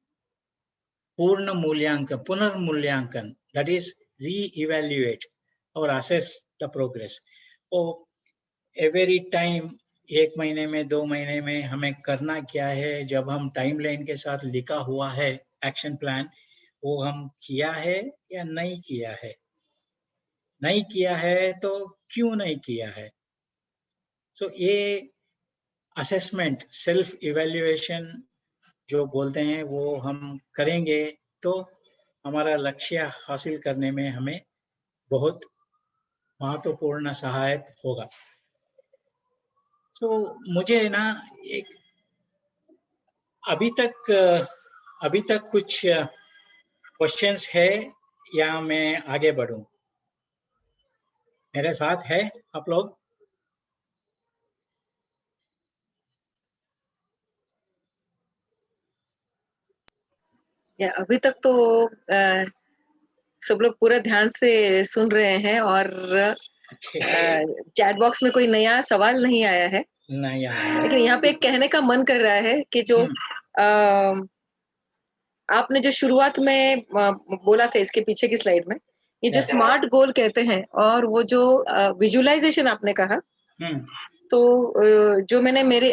पुनर्मूल्यांकन, दैट इज री-इवैल्यूएट और असेस द प्रोग्रेस। तो एवरी टाइम, 1 महीने में, 2 महीने में हमें करना क्या है, जब हम टाइमलाइन के साथ लिखा हुआ है एक्शन प्लान, वो हम किया है या नहीं किया है? नहीं किया है तो क्यों नहीं किया है? सो ये असेसमेंट, सेल्फ इवैल्यूएशन जो बोलते हैं, वो हम करेंगे तो हमारा लक्ष्य हासिल करने में हमें बहुत महत्वपूर्ण सहायक होगा। तो मुझे ना एक अभी तक कुछ क्वेश्चंस है या मैं आगे बढ़ूं? मेरे साथ है आप लोग? अभी तक तो सब लोग पूरा ध्यान से सुन रहे हैं और चैट बॉक्स में कोई नया सवाल नहीं आया है, नहीं आया। लेकिन यहाँ पे एक कहने का मन कर रहा है कि जो आपने जो शुरुआत में बोला था इसके पीछे की स्लाइड में, ये जो स्मार्ट गोल कहते हैं और वो जो विजुअलाइजेशन आपने कहा, तो जो मैंने मेरे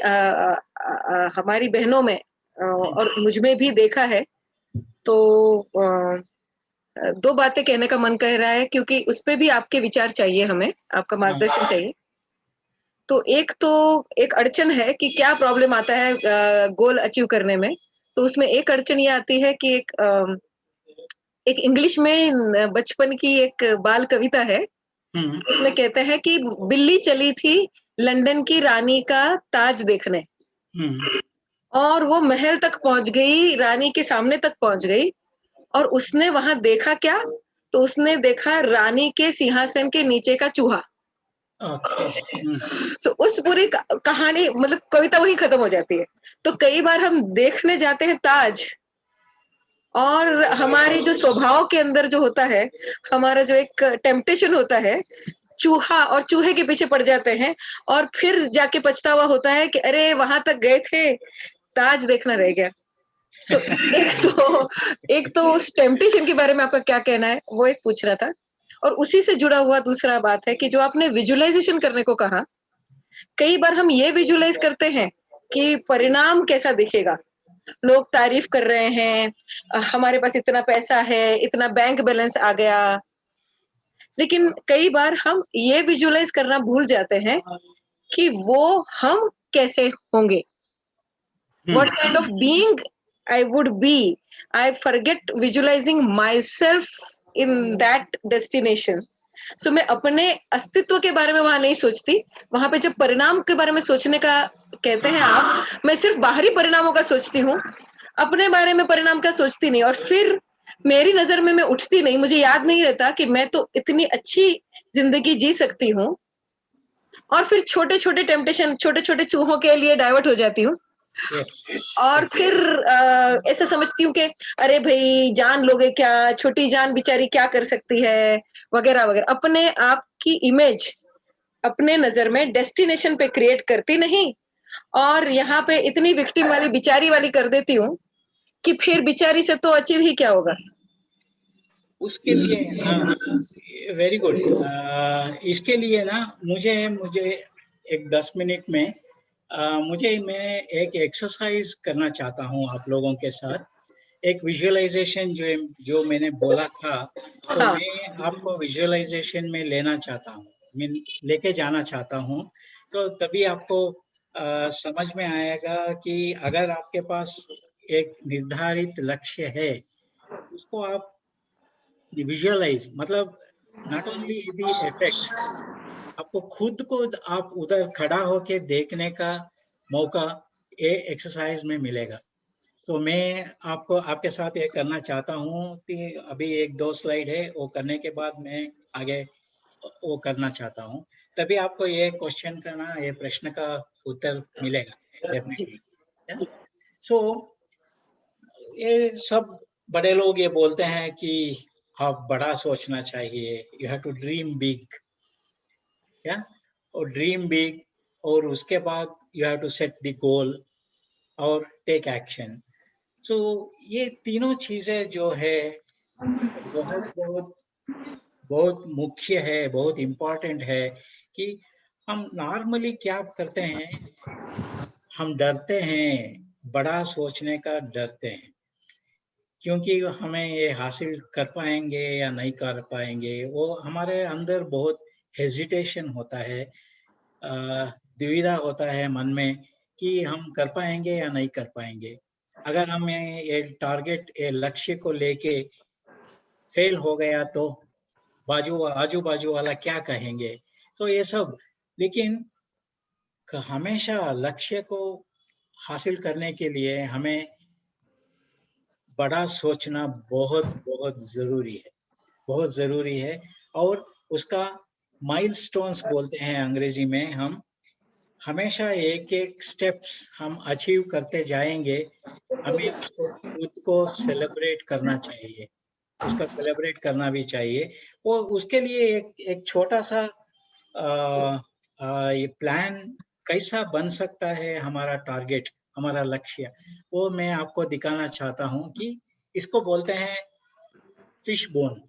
हमारी बहनों में और मुझ में भी देखा है, तो दो बातें कहने का मन कर रहा है, क्योंकि उस पे भी आपके विचार चाहिए, हमें आपका मार्गदर्शन चाहिए। तो एक अड़चन है कि क्या प्रॉब्लम आता है गोल अचीव करने में। तो उसमें एक अड़चन ये आती है कि एक इंग्लिश में बचपन की एक बाल कविता है, उसमें कहते हैं कि बिल्ली चली थी लंदन की रानी का ताज देखने, और वो महल तक पहुंच गई, रानी के सामने तक पहुंच गई, और उसने वहां देखा क्या? तो उसने देखा रानी के सिंहासन के नीचे का चूहा। तो उस पूरी कहानी, मतलब कविता वहीं खत्म हो जाती है। तो कई बार हम देखने जाते हैं ताज, और हमारी जो स्वभाव के अंदर जो होता है, हमारा जो एक टेम्पटेशन होता है, चूहा और चूहे के पीछे पड़ जाते हैं, और फिर जाके पछतावा होता है कि अरे वहां तक गए थे, ताज देखना रह गया। So, एक तो उस टेम्पटेशन के बारे में आपका क्या कहना है, वो एक पूछ रहा था। और उसी से जुड़ा हुआ दूसरा बात है कि जो आपने विजुअलाइजेशन करने को कहा, कई बार हम ये विजुअलाइज करते हैं कि परिणाम कैसा दिखेगा, लोग तारीफ कर रहे हैं, हमारे पास इतना पैसा है, इतना बैंक बैलेंस आ गया, लेकिन कई बार हम ये विजुअलाइज करना भूल जाते हैं कि वो हम कैसे होंगे, what kind of being I would be. I forget visualizing myself in that destination. So मैं अपने अस्तित्व के बारे में वहां नहीं सोचती, वहां पे जब परिणाम के बारे में सोचने का कहते हैं आप, मैं सिर्फ बाहरी परिणामों का सोचती हूँ, अपने बारे में परिणाम का सोचती नहीं, और फिर मेरी नजर में मैं उठती नहीं, मुझे याद नहीं रहता कि मैं तो इतनी अच्छी जिंदगी जी सकती हूँ, और फिर छोटे छोटे टेम्पटेशन, छोटे छोटे चूहों के लिए डाइवर्ट हो जाती हूँ। और फिर ऐसा समझती हूँ कि अरे भाई जान लोगे क्या, छोटी जान बेचारी क्या कर सकती है, वगैरह वगैरह। अपने आप की इमेज अपने नजर में डेस्टिनेशन पे क्रिएट करती नहीं, और यहाँ पे इतनी विक्टिम वाली, बिचारी वाली कर देती हूँ कि फिर बिचारी से तो अचीव ही क्या होगा। उसके लिए वेरी गुड। इसके लिए ना मुझे एक 10 मिनट में मैं एक एक्सरसाइज करना चाहता हूँ आप लोगों के साथ। एक विजुअलाइजेशन जो मैंने बोला था, तो हाँ। मैं आपको विजुअलाइजेशन में लेना चाहता हूँ, मैं लेके जाना चाहता हूँ। तो तभी आपको समझ में आएगा कि अगर आपके पास एक निर्धारित लक्ष्य है, उसको आप विजुअलाइज, मतलब नॉट ओनली द इफेक्ट्स, आपको खुद को आप उधर खड़ा होके देखने का मौका ये एक्सरसाइज में मिलेगा। तो मैं आपको आपके साथ ये करना चाहता हूँ कि अभी 1-2 स्लाइड है, वो करने के बाद मैं आगे वो करना चाहता हूँ, तभी आपको ये क्वेश्चन का ना, ये प्रश्न का उत्तर मिलेगा डेफिनेटली। सो ये सब बड़े लोग ये बोलते हैं कि आप बड़ा सोचना चाहिए, you have to dream big, या और ड्रीम बिग, और उसके बाद you have to set the goal और टेक एक्शन। सो ये तीनों चीजें जो है बहुत बहुत बहुत मुख्य है, बहुत इम्पोर्टेंट है। कि हम नॉर्मली क्या करते हैं, हम डरते हैं, बड़ा सोचने का डरते हैं, क्योंकि हमें ये हासिल कर पाएंगे या नहीं कर पाएंगे, वो हमारे अंदर बहुत हेजिटेशन होता है, दुविधा होता है मन में कि हम कर पाएंगे या नहीं कर पाएंगे। अगर हमें ये टारगेट, ये लक्ष्य को लेके फेल हो गया तो आजू बाजू वाला क्या कहेंगे, तो ये सब। लेकिन हमेशा लक्ष्य को हासिल करने के लिए हमें बड़ा सोचना बहुत बहुत जरूरी है, बहुत जरूरी है। और उसका माइलस्टोन्स बोलते हैं अंग्रेजी में हम। हमेशा एक एक स्टेप्स हम अचीव करते जाएंगे। हमें उसको खुद को सेलिब्रेट करना चाहिए, उसका सेलिब्रेट करना भी चाहिए। वो उसके लिए एक एक छोटा सा ये प्लान कैसा बन सकता है, हमारा टारगेट, हमारा लक्ष्य, वो मैं आपको दिखाना चाहता हूँ कि इसको बोलते हैं फिश बोन।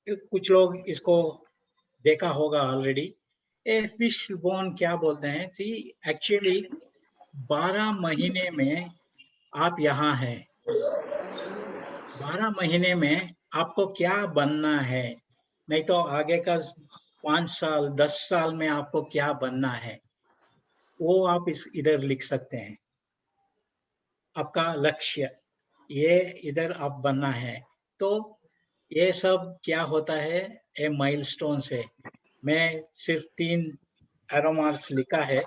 कुछ लोग इसको देखा होगा ऑलरेडी। ए फिश बोन क्या बोलते हैं? सी एक्चुअली 12 महीने में आप यहाँ हैं, 12 महीने में आपको क्या बनना है, नहीं तो आगे का 5 साल 10 साल में आपको क्या बनना है, वो आप इस इधर लिख सकते हैं। आपका लक्ष्य ये इधर आप बनना है। तो ये सब क्या होता है, ये माइलस्टोन से। मैं सिर्फ 3 एरो मार्क्स लिखा है,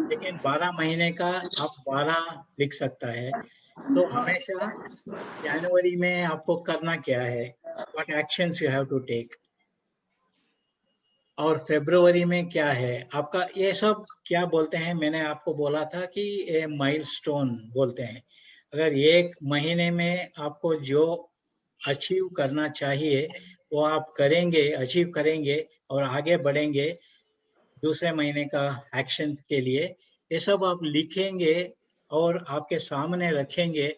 लेकिन 12 महीने का आप 12 लिख सकता है। तो हमेशा जनवरी में आपको करना क्या है, what actions you have to take, और फरवरी में क्या है आपका, ये सब क्या बोलते हैं, मैंने आपको बोला था कि ये माइलस्टोन बोलते हैं। अगर एक महीने में आपको जो अचीव करना चाहिए वो आप करेंगे, अचीव करेंगे और आगे बढ़ेंगे दूसरे महीने का एक्शन के लिए, ये सब आप लिखेंगे और आपके सामने रखेंगे,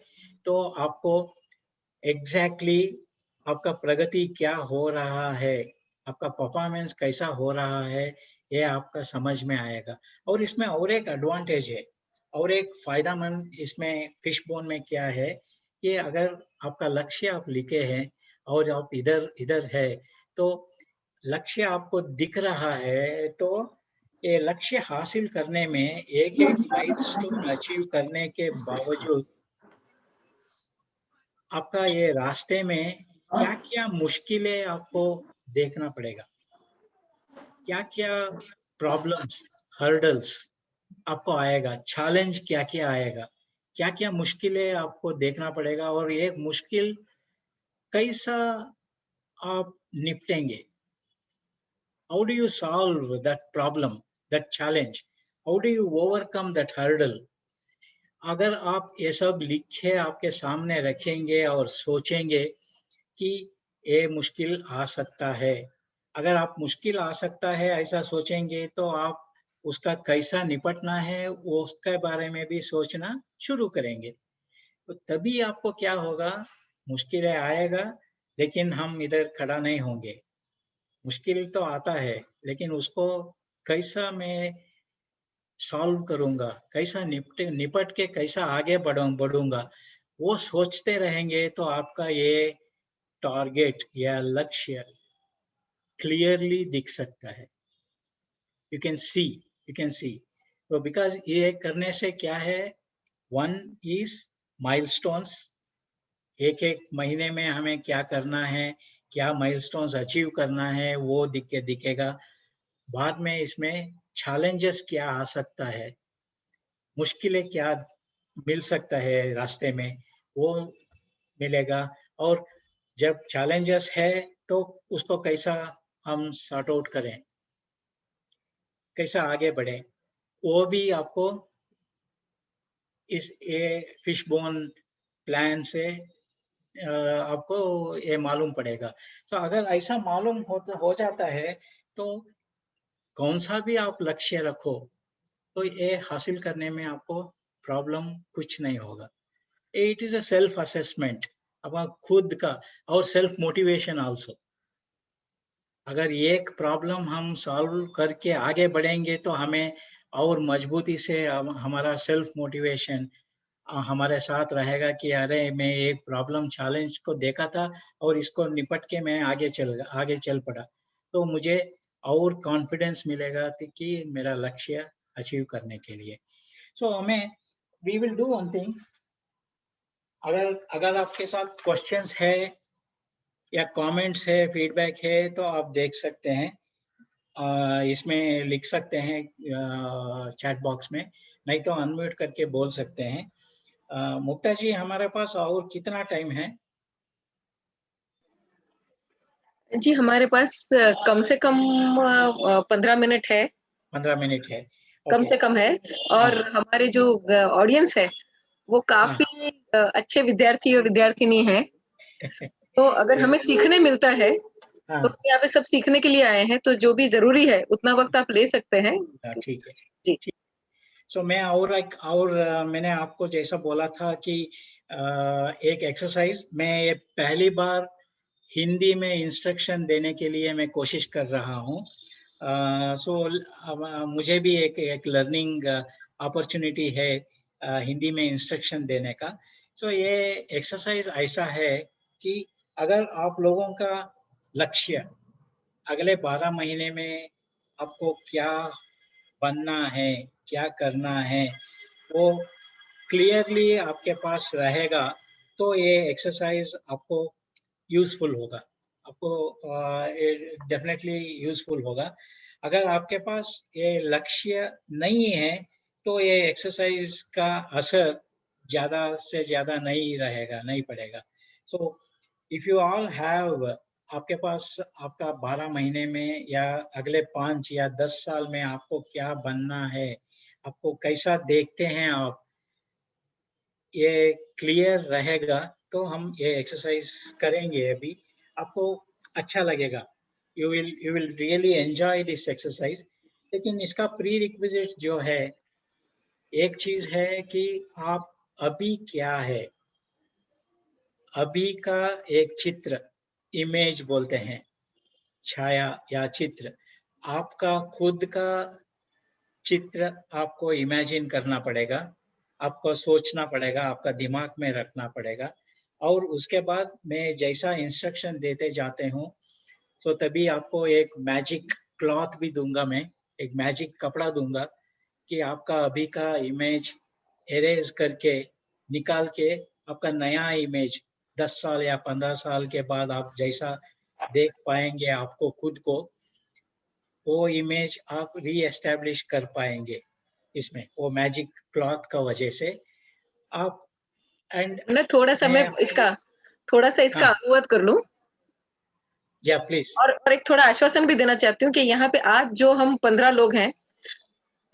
तो आपको एग्जैक्टली आपका प्रगति क्या हो रहा है, आपका परफॉर्मेंस कैसा हो रहा है, ये आपका समझ में आएगा। और इसमें और एक एडवांटेज है, और एक फायदामंद इसमें फिश बोन में क्या है कि अगर आपका लक्ष्य आप लिखे हैं और आप इधर इधर है, तो लक्ष्य आपको दिख रहा है, तो ये लक्ष्य हासिल करने में एक एक माइलस्टोन अचीव करने के बावजूद आपका ये रास्ते में क्या-क्या मुश्किलें आपको देखना पड़ेगा, क्या-क्या प्रॉब्लम्स, हर्डल्स आपको आएगा, चैलेंज क्या-क्या आएगा, क्या-क्या मुश्किलें आपको देखना पड़ेगा, और एक मुश्किल कैसा आप निपटेंगे। How do you solve that problem, that challenge? How do you overcome that hurdle? अगर आप ये सब लिखे आपके सामने रखेंगे और सोचेंगे कि ये मुश्किल आ सकता है, अगर आप मुश्किल आ सकता है ऐसा सोचेंगे, तो आप उसका कैसा निपटना है वो उसके बारे में भी सोचना शुरू करेंगे। तो तभी आपको क्या होगा, मुश्किलें आएगा लेकिन हम इधर खड़ा नहीं होंगे। मुश्किल तो आता है लेकिन उसको कैसा मैं सॉल्व करूंगा, कैसा निपट के कैसा आगे बढ़ूंगा, वो सोचते रहेंगे, तो आपका ये टारगेट या लक्ष्य क्लियरली दिख सकता है। You can see. तो बिकॉज ये करने से क्या है, वन इज माइलस्टोन्स, एक एक महीने में हमें क्या करना है, क्या माइलस्टोन्स अचीव करना है, वो दिखेगा। बाद में इसमें चैलेंजेस क्या आ सकता है, मुश्किलें क्या मिल सकता है रास्ते में, वो मिलेगा। और जब चैलेंजेस है तो उसको कैसा हम सॉर्ट आउट करें, कैसा आगे बढ़े, वो भी आपको इस ये फिश बोन प्लान से आपको ये मालूम पड़ेगा। तो अगर ऐसा मालूम हो जाता है, तो कौन सा भी आप लक्ष्य रखो, तो ये हासिल करने में आपको प्रॉब्लम कुछ नहीं होगा। It is a self assessment, अब खुद का, और सेल्फ मोटिवेशन आल्सो। अगर एक प्रॉब्लम हम सॉल्व करके आगे बढ़ेंगे, तो हमें और मजबूती से हमारा सेल्फ मोटिवेशन हमारे साथ रहेगा कि अरे मैं एक प्रॉब्लम चैलेंज को देखा था और इसको निपट के मैं आगे चल पड़ा, तो मुझे और कॉन्फिडेंस मिलेगा कि मेरा लक्ष्य अचीव करने के लिए। सो हमें we will do one thing, अगर आपके साथ क्वेश्चंस है या कमेंट्स है, फीडबैक है तो आप देख सकते हैं, इसमें लिख सकते हैं चैट बॉक्स में, नहीं तो अनम्यूट करके बोल सकते हैं। मुक्ता जी, हमारे पास और कितना टाइम है? जी हमारे पास कम से कम 15 मिनट है, 15 मिनट है। कम ओके। से कम है। और हमारे जो ऑडियंस है वो हाँ। काफी अच्छे विद्यार्थी और विद्यार्थिनी हैं। तो अगर हमें सीखने मिलता है हाँ, तो यहाँ पे सब सीखने के लिए आए हैं, तो जो भी जरूरी है उतना वक्त आप ले सकते हैं। ठीक है। जी। ठीक। सो मैं मैंने आपको जैसा बोला था कि एक एक्सरसाइज मैं ये पहली बार हिंदी में इंस्ट्रक्शन देने के लिए मैं कोशिश कर रहा हूँ। सो मुझे भी एक लर्निंग अपॉर्चुनिटी है हिंदी में इंस्ट्रक्शन देने का। सो ये एक्सरसाइज ऐसा है कि अगर आप लोगों का लक्ष्य अगले 12 महीने में आपको क्या बनना है, क्या करना है, वो क्लियरली आपके पास रहेगा, तो ये एक्सरसाइज आपको यूज़फुल होगा। आपको डेफिनेटली यूज़फुल होगा। अगर आपके पास ये लक्ष्य नहीं है, तो ये एक्सरसाइज का असर ज़्यादा से ज़्यादा नहीं रहेगा, नहीं पड़ेगा। So if you all have, आपके पास आपका 12 महीने में या अगले 5 या 10 साल में आपको क्या बनना है, आपको कैसा देखते हैं आप, ये क्लियर रहेगा, तो हम ये एक्सरसाइज करेंगे अभी, आपको अच्छा लगेगा। You will really enjoy this exercise. लेकिन इसका प्री रिक्विजिट जो है, एक चीज है कि आप अभी क्या है, अभी का एक चित्र, इमेज बोलते हैं, छाया या चित्र, आपका खुद का चित्र आपको इमेजिन करना पड़ेगा, आपको सोचना पड़ेगा, आपका दिमाग में रखना पड़ेगा। और उसके बाद मैं जैसा इंस्ट्रक्शन देते जाते हूँ, सो तभी आपको एक मैजिक क्लॉथ भी दूंगा, मैं एक मैजिक कपड़ा दूंगा कि आपका अभी का इमेज एरेज करके निकाल के आपका नया इमेज 10 साल या 15 साल के बाद आप जैसा देख पाएंगे आपको खुद को, वो इमेज आप री एस्टेब्लिश कर पाएंगे इसमें, वो मैजिक क्लॉथ का वजह से आप। एंड मैं थोड़ा सा मैं थोड़ा सा इसका हाँ, अनुवाद कर लूं, या प्लीज। और एक थोड़ा आश्वासन भी देना चाहती हूँ कि यहाँ पे आज जो हम 15 लोग हैं,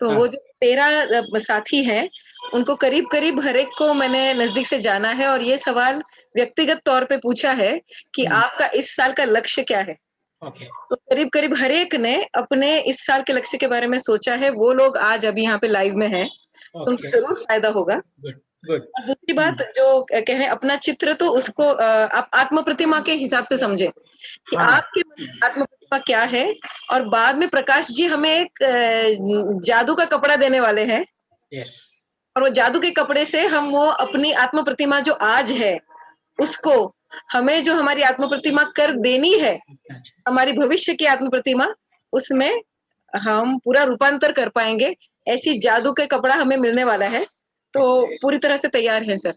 तो हाँ, वो जो 13 साथी हैं, उनको करीब करीब हर एक को मैंने नजदीक से जाना है और ये सवाल व्यक्तिगत तौर पे पूछा है कि आपका इस साल का लक्ष्य क्या है। ओके, तो करीब करीब हर एक ने अपने इस साल के लक्ष्य के बारे में सोचा है। वो लोग आज अभी यहाँ पे लाइव में हैं, तो उनको ओके, जरूर फायदा होगा। Good, good. और दूसरी बात जो कह रहे हैं अपना चित्र, तो उसको आप आत्म प्रतिमा के हिसाब से समझे कि हाँ, आपके मन में आत्म प्रतिमा क्या है। और बाद में प्रकाश जी हमें एक जादू का कपड़ा देने वाले हैं, यस, और वो जादू के कपड़े से हम वो अपनी आत्म प्रतिमा जो आज है उसको, हमें जो हमारी आत्म प्रतिमा कर देनी है, हमारी भविष्य की आत्म प्रतिमा, उसमें हम पूरा रूपांतर कर पाएंगे। ऐसी जादू के कपड़ा हमें मिलने वाला है, तो पूरी तरह से तैयार है सर।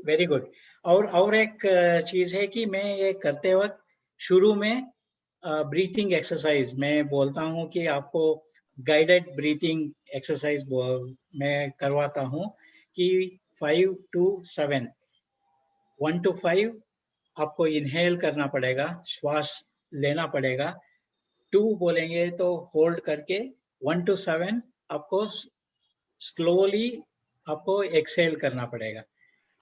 Very good. और एक चीज है कि मैं ये करते वक्त शुरू में ब्रीथिंग एक्सरसाइज मैं बोलता हूँ कि आपको गाइडेड ब्रीथिंग एक्सरसाइज मैं करवाता हूँ कि 5 to 7, 1 to 5 आपको इनहेल करना पड़ेगा, श्वास लेना पड़ेगा। 2 बोलेंगे तो होल्ड करके, 1 to 7 आपको स्लोली आपको एक्सेल करना पड़ेगा।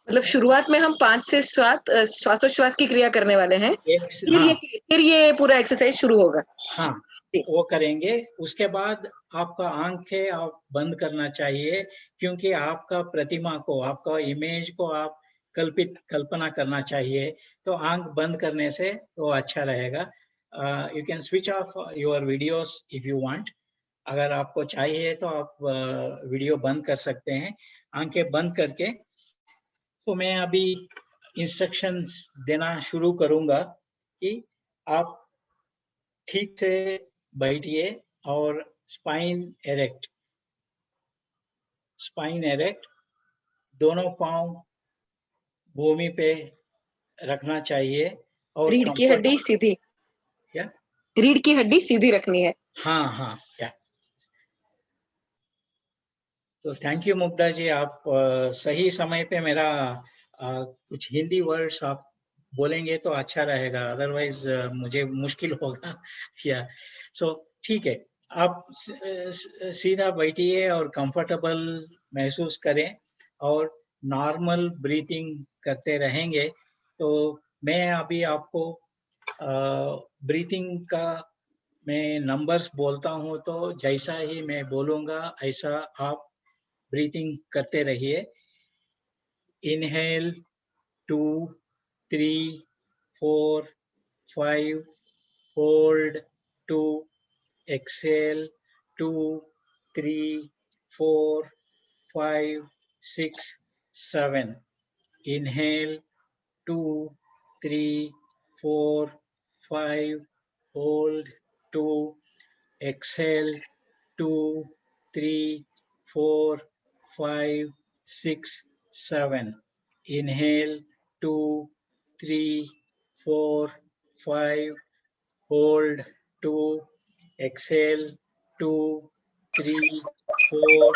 मतलब शुरुआत में हम 5 से श्वासोश्वास की क्रिया करने वाले हैं, हाँ, फिर ये पूरा एक्सरसाइज शुरू होगा। हाँ, वो करेंगे। उसके बाद आपका आंखें आप बंद करना चाहिए, क्योंकि आपका प्रतिमा को, आपका इमेज को आप कल्पना करना चाहिए। तो आंख बंद करने से वो अच्छा रहेगा। You can switch off your videos if you want. अगर आपको चाहिए तो आप वीडियो बंद कर सकते हैं, आंखें बंद करके। तो मैं अभी इंस्ट्रक्शंस देना शुरू करूंगा कि आप ठीक से बैठिए और स्पाइन एरेक्ट, दोनों पांव भूमि पे रखना चाहिए और रीढ़ की हड्डी सीधी, या रीढ़ की हड्डी सीधी रखनी है। हाँ, या। तो थैंक यू मुग्धा जी, आप सही समय पे मेरा कुछ हिंदी वर्ड्स आप बोलेंगे तो अच्छा रहेगा, अदरवाइज मुझे मुश्किल होगा या सो ठीक है, आप सीधा बैठिए और कंफर्टेबल महसूस करें और नॉर्मल ब्रीथिंग करते रहेंगे। तो मैं अभी आपको ब्रीथिंग का मैं नंबर्स बोलता हूँ, तो जैसा ही मैं बोलूँगा ऐसा आप ब्रीथिंग करते रहिए। Inhale 2, 3, 4, 5, hold 2, exhale 2, 3, 4, 5, 6, 7. Inhale 2, 3, 4, 5, hold 2, exhale 2, 3, 4, 5, 6, 7. Inhale 2, 3, 4, 5, hold 2, exhale 2, 3, 4,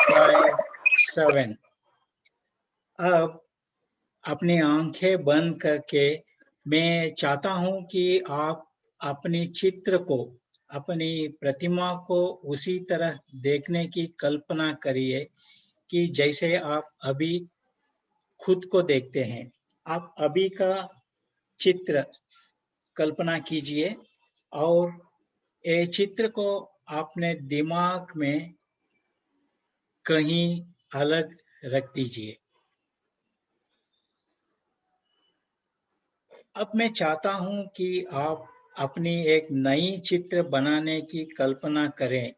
5, 7. अब अपनी आंखें बंद करके मैं चाहता हूं कि आप अपनी चित्र को, अपनी प्रतिमा को उसी तरह देखने की कल्पना करिए कि जैसे आप अभी खुद को देखते हैं। आप अभी का चित्र कल्पना कीजिए और ये चित्र को अपने दिमाग में कहीं अलग रख दीजिए। अब मैं चाहता हूं कि आप अपनी एक नई चित्र बनाने की कल्पना करें,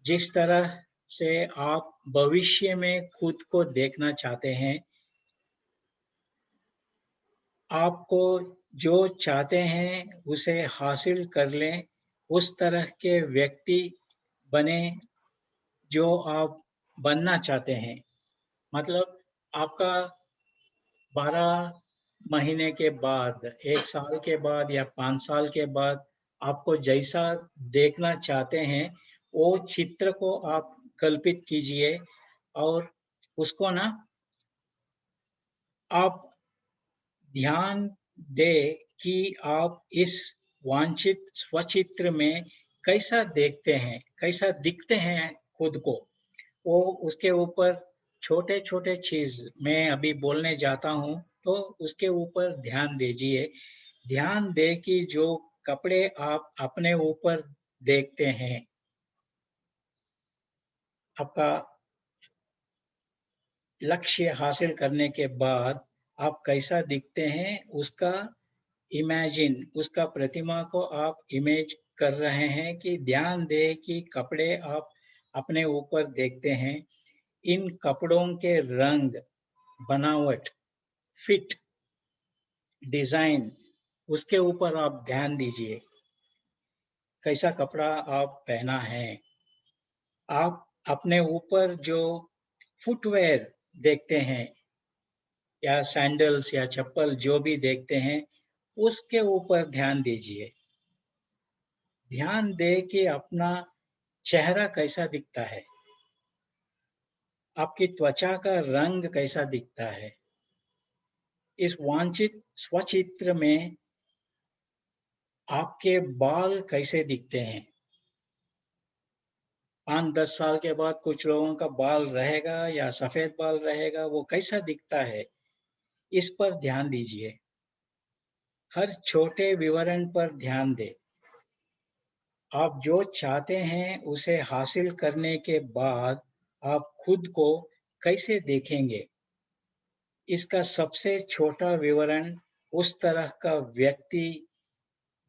जिस तरह से आप भविष्य में खुद को देखना चाहते हैं। आपको जो चाहते हैं उसे हासिल कर लें, उस तरह के व्यक्ति बने जो आप बनना चाहते हैं। मतलब आपका 12 महीने के बाद, 1 साल के बाद या 5 साल के बाद आपको जैसा देखना चाहते हैं, वो चित्र को आप कल्पित कीजिए और उसको ना आप ध्यान दें कि आप इस वांछित स्वचित्र में कैसा देखते हैं, कैसा दिखते हैं खुद को। वो उसके ऊपर छोटे-छोटे चीज़ मैं अभी बोलने जाता हूँ, तो उसके ऊपर ध्यान दीजिए। ध्यान दें कि जो कपड़े आप अपने ऊपर देखते हैं, आपका लक्ष्य हासिल करने के बाद आप कैसा दिखते हैं, उसका इमेजिन, उसका प्रतिमा को आप इमेज कर रहे हैं कि ध्यान दें कि कपड़े आप अपने ऊपर देखते हैं, इन कपड़ों के रंग, बनावट, फिट, डिजाइन, उसके ऊपर आप ध्यान दीजिए। कैसा कपड़ा आप पहना है। आप अपने ऊपर जो फुटवेयर देखते हैं या सैंडल्स या चप्पल जो भी देखते हैं, उसके ऊपर ध्यान दीजिए। ध्यान दें कि अपना चेहरा कैसा दिखता है, आपकी त्वचा का रंग कैसा दिखता है। इस वांछित स्वचित्र में आपके बाल कैसे दिखते हैं। 5-10 साल के बाद कुछ लोगों का बाल रहेगा या सफेद बाल रहेगा, वो कैसा दिखता है, इस पर ध्यान दीजिए। हर छोटे विवरण पर ध्यान दें। आप जो चाहते हैं उसे हासिल करने के बाद आप खुद को कैसे देखेंगे, इसका सबसे छोटा विवरण उस तरह का व्यक्ति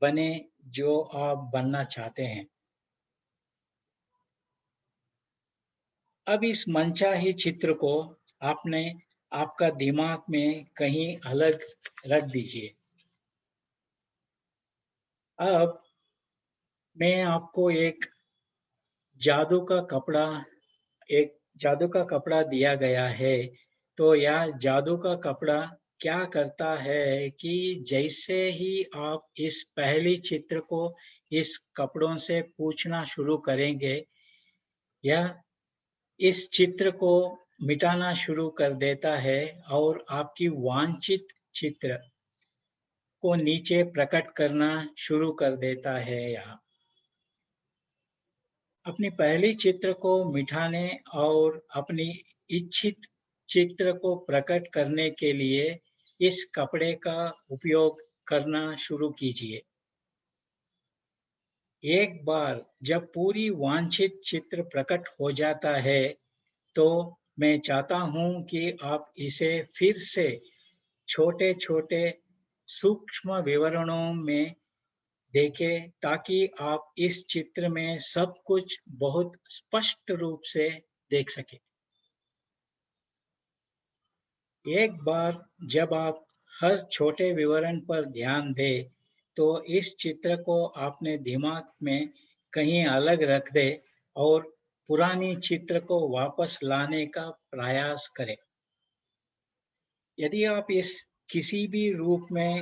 बने जो आप बनना चाहते हैं। अब इस मनचाही चित्र को आपने आपका दिमाग में कहीं अलग रख दीजिए। अब मैं आपको एक जादू का कपड़ा दिया गया है, तो यह जादू का कपड़ा क्या करता है कि जैसे ही आप इस पहली चित्र को इस कपड़ों से पूछना शुरू करेंगे, यह इस चित्र को मिटाना शुरू कर देता है और आपकी वांछित चित्र को नीचे प्रकट करना शुरू कर देता है। यहाँ अपनी पहली चित्र को मिटाने और अपनी इच्छित चित्र को प्रकट करने के लिए इस कपड़े का उपयोग करना शुरू कीजिए। एक बार जब पूरी वांछित चित्र प्रकट हो जाता है, तो मैं चाहता हूं कि आप इसे फिर से छोटे-छोटे सूक्ष्म विवरणों में देखें, ताकि आप इस चित्र में सब कुछ बहुत स्पष्ट रूप से देख सकें। एक बार जब आप हर छोटे विवरण पर ध्यान दें, तो इस चित्र को अपने दिमाग में कहीं अलग रख दें और पुरानी चित्र को वापस लाने का प्रयास करें। यदि आप इस किसी भी रूप में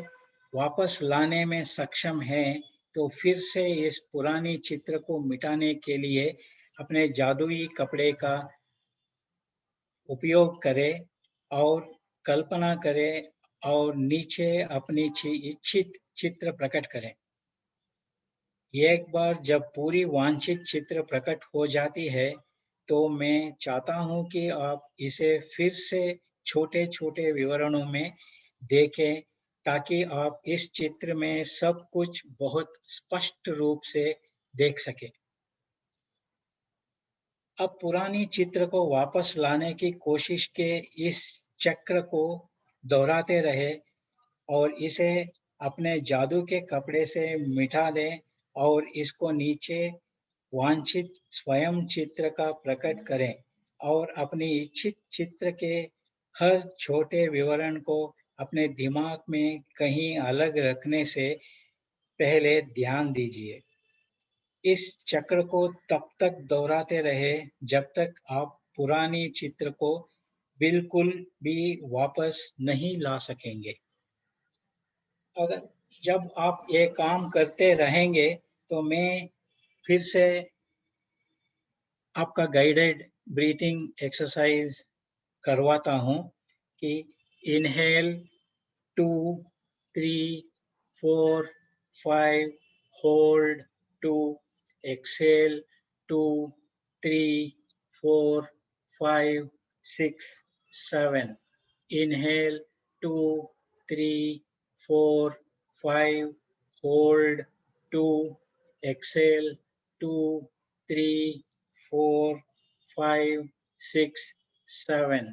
वापस लाने में सक्षम हैं, तो फिर से इस पुरानी चित्र को मिटाने के लिए अपने जादुई कपड़े का उपयोग करें और कल्पना करें और नीचे अपनी इच्छित चित्र प्रकट करें। एक बार जब पूरी वांछित चित्र प्रकट हो जाती है, तो मैं चाहता हूं कि आप इसे फिर से छोटे-छोटे विवरणों में देखें, ताकि आप इस चित्र में सब कुछ बहुत स्पष्ट रूप से देख सकें। अब पुरानी चित्र को वापस लाने की कोशिश के इस चक्र को दोहराते रहे और इसे अपने जादू के कपड़े से मिटा दें और इसको नीचे वांछित स्वयं चित्र का प्रकट करें और अपनी इच्छित चित्र के हर छोटे विवरण को अपने दिमाग में कहीं अलग रखने से पहले ध्यान दीजिए। इस चक्र को तब तक दोहराते रहे जब तक आप पुरानी चित्र को बिल्कुल भी वापस नहीं ला सकेंगे। अगर जब आप ये काम करते रहेंगे, तो मैं फिर से आपका गाइडेड ब्रीथिंग एक्सरसाइज करवाता हूँ कि inhale 2, 3, 4, 5, hold 2, exhale 2, 3, 4, 5, 6, 7. Inhale 2, 3, 4, 5, hold 2, exhale 2, 3, 4, 5, 6, 7.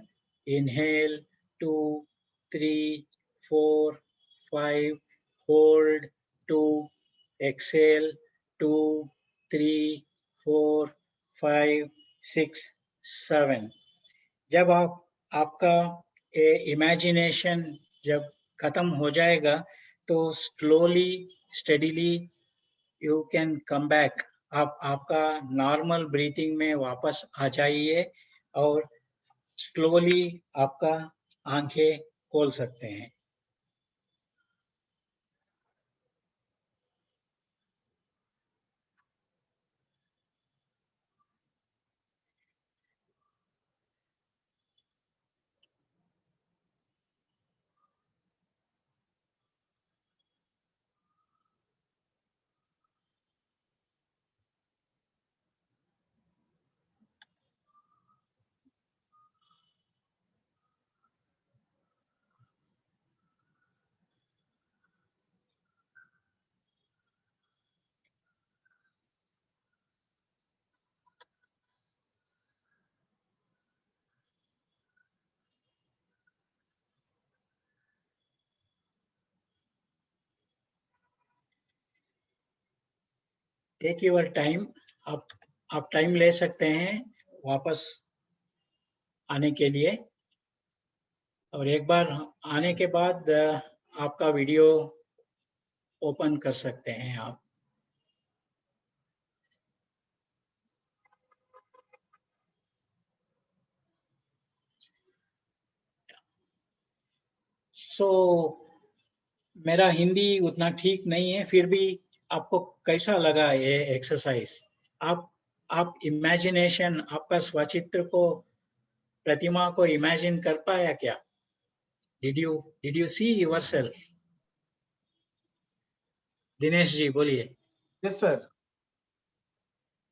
Inhale 2, 3, 4, 5, hold 2, exhale 2, 3, 4, 5, 6, 7. जब आपका इमेजिनेशन जब खत्म हो जाएगा, तो slowly steadily you can come back. आप आपका नॉर्मल ब्रीथिंग में वापस आ जाइए और स्लोली आपका आंखें खोल सकते हैं। Take your time. आप टाइम ले सकते हैं वापस आने के लिए, और एक बार आने के बाद आपका वीडियो ओपन कर सकते हैं आप। सो मेरा हिंदी उतना ठीक नहीं है, फिर भी आपको कैसा लगा ये एक्सरसाइज? आप इमेजिनेशन, आपका स्वचित्र को, प्रतिमा को इमेजिन कर पाया क्या? Did you see yourself? Dinesh ji बोलिए। Yes sir,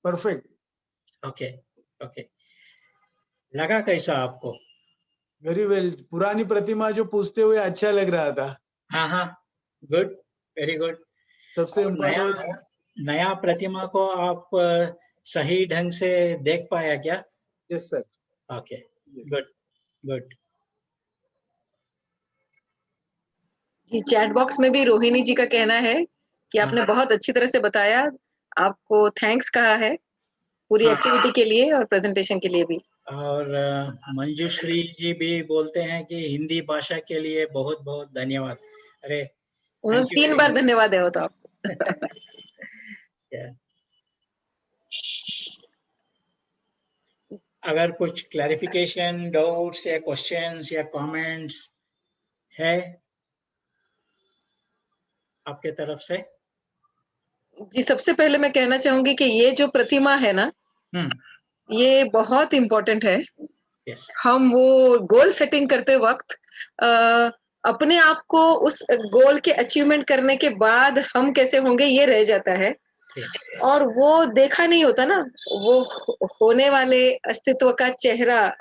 perfect. Okay, okay. लगा कैसा आपको? Very well. पुरानी प्रतिमा जो पूछते हुए अच्छा लग रहा था। हाँ हाँ, गुड, वेरी गुड। सबसे और नया इम्पोर्टेंट, नया प्रतिमा को आप सही ढंग से देख पाया क्या? Yes sir. Okay, good, good. जी, चैट बॉक्स में भी रोहिणी जी का कहना है कि आपने हाँ, बहुत अच्छी तरह से बताया, आपको थैंक्स कहा है पूरी हाँ। एक्टिविटी के लिए और प्रेजेंटेशन के लिए भी। और मंजूश्री जी भी बोलते हैं कि हिंदी भाषा के लिए बहुत बहुत धन्यवाद। अरे, उन्होंने thank you 3 very bar much. धन्यवाद दिया होता आपको। अगर कुछ क्लैरिफिकेशन, डाउट्स या क्वेश्चंस या कमेंट्स है आपके तरफ से? जी, सबसे पहले मैं कहना चाहूंगी कि ये जो प्रतिमा है ना, ये बहुत इम्पोर्टेंट है। यस। हम वो गोल सेटिंग करते वक्त अपने आप को उस गोल के अचीवमेंट करने के बाद हम कैसे होंगे ये रह जाता है, और वो देखा नहीं होता ना, वो होने वाले अस्तित्व का चेहरा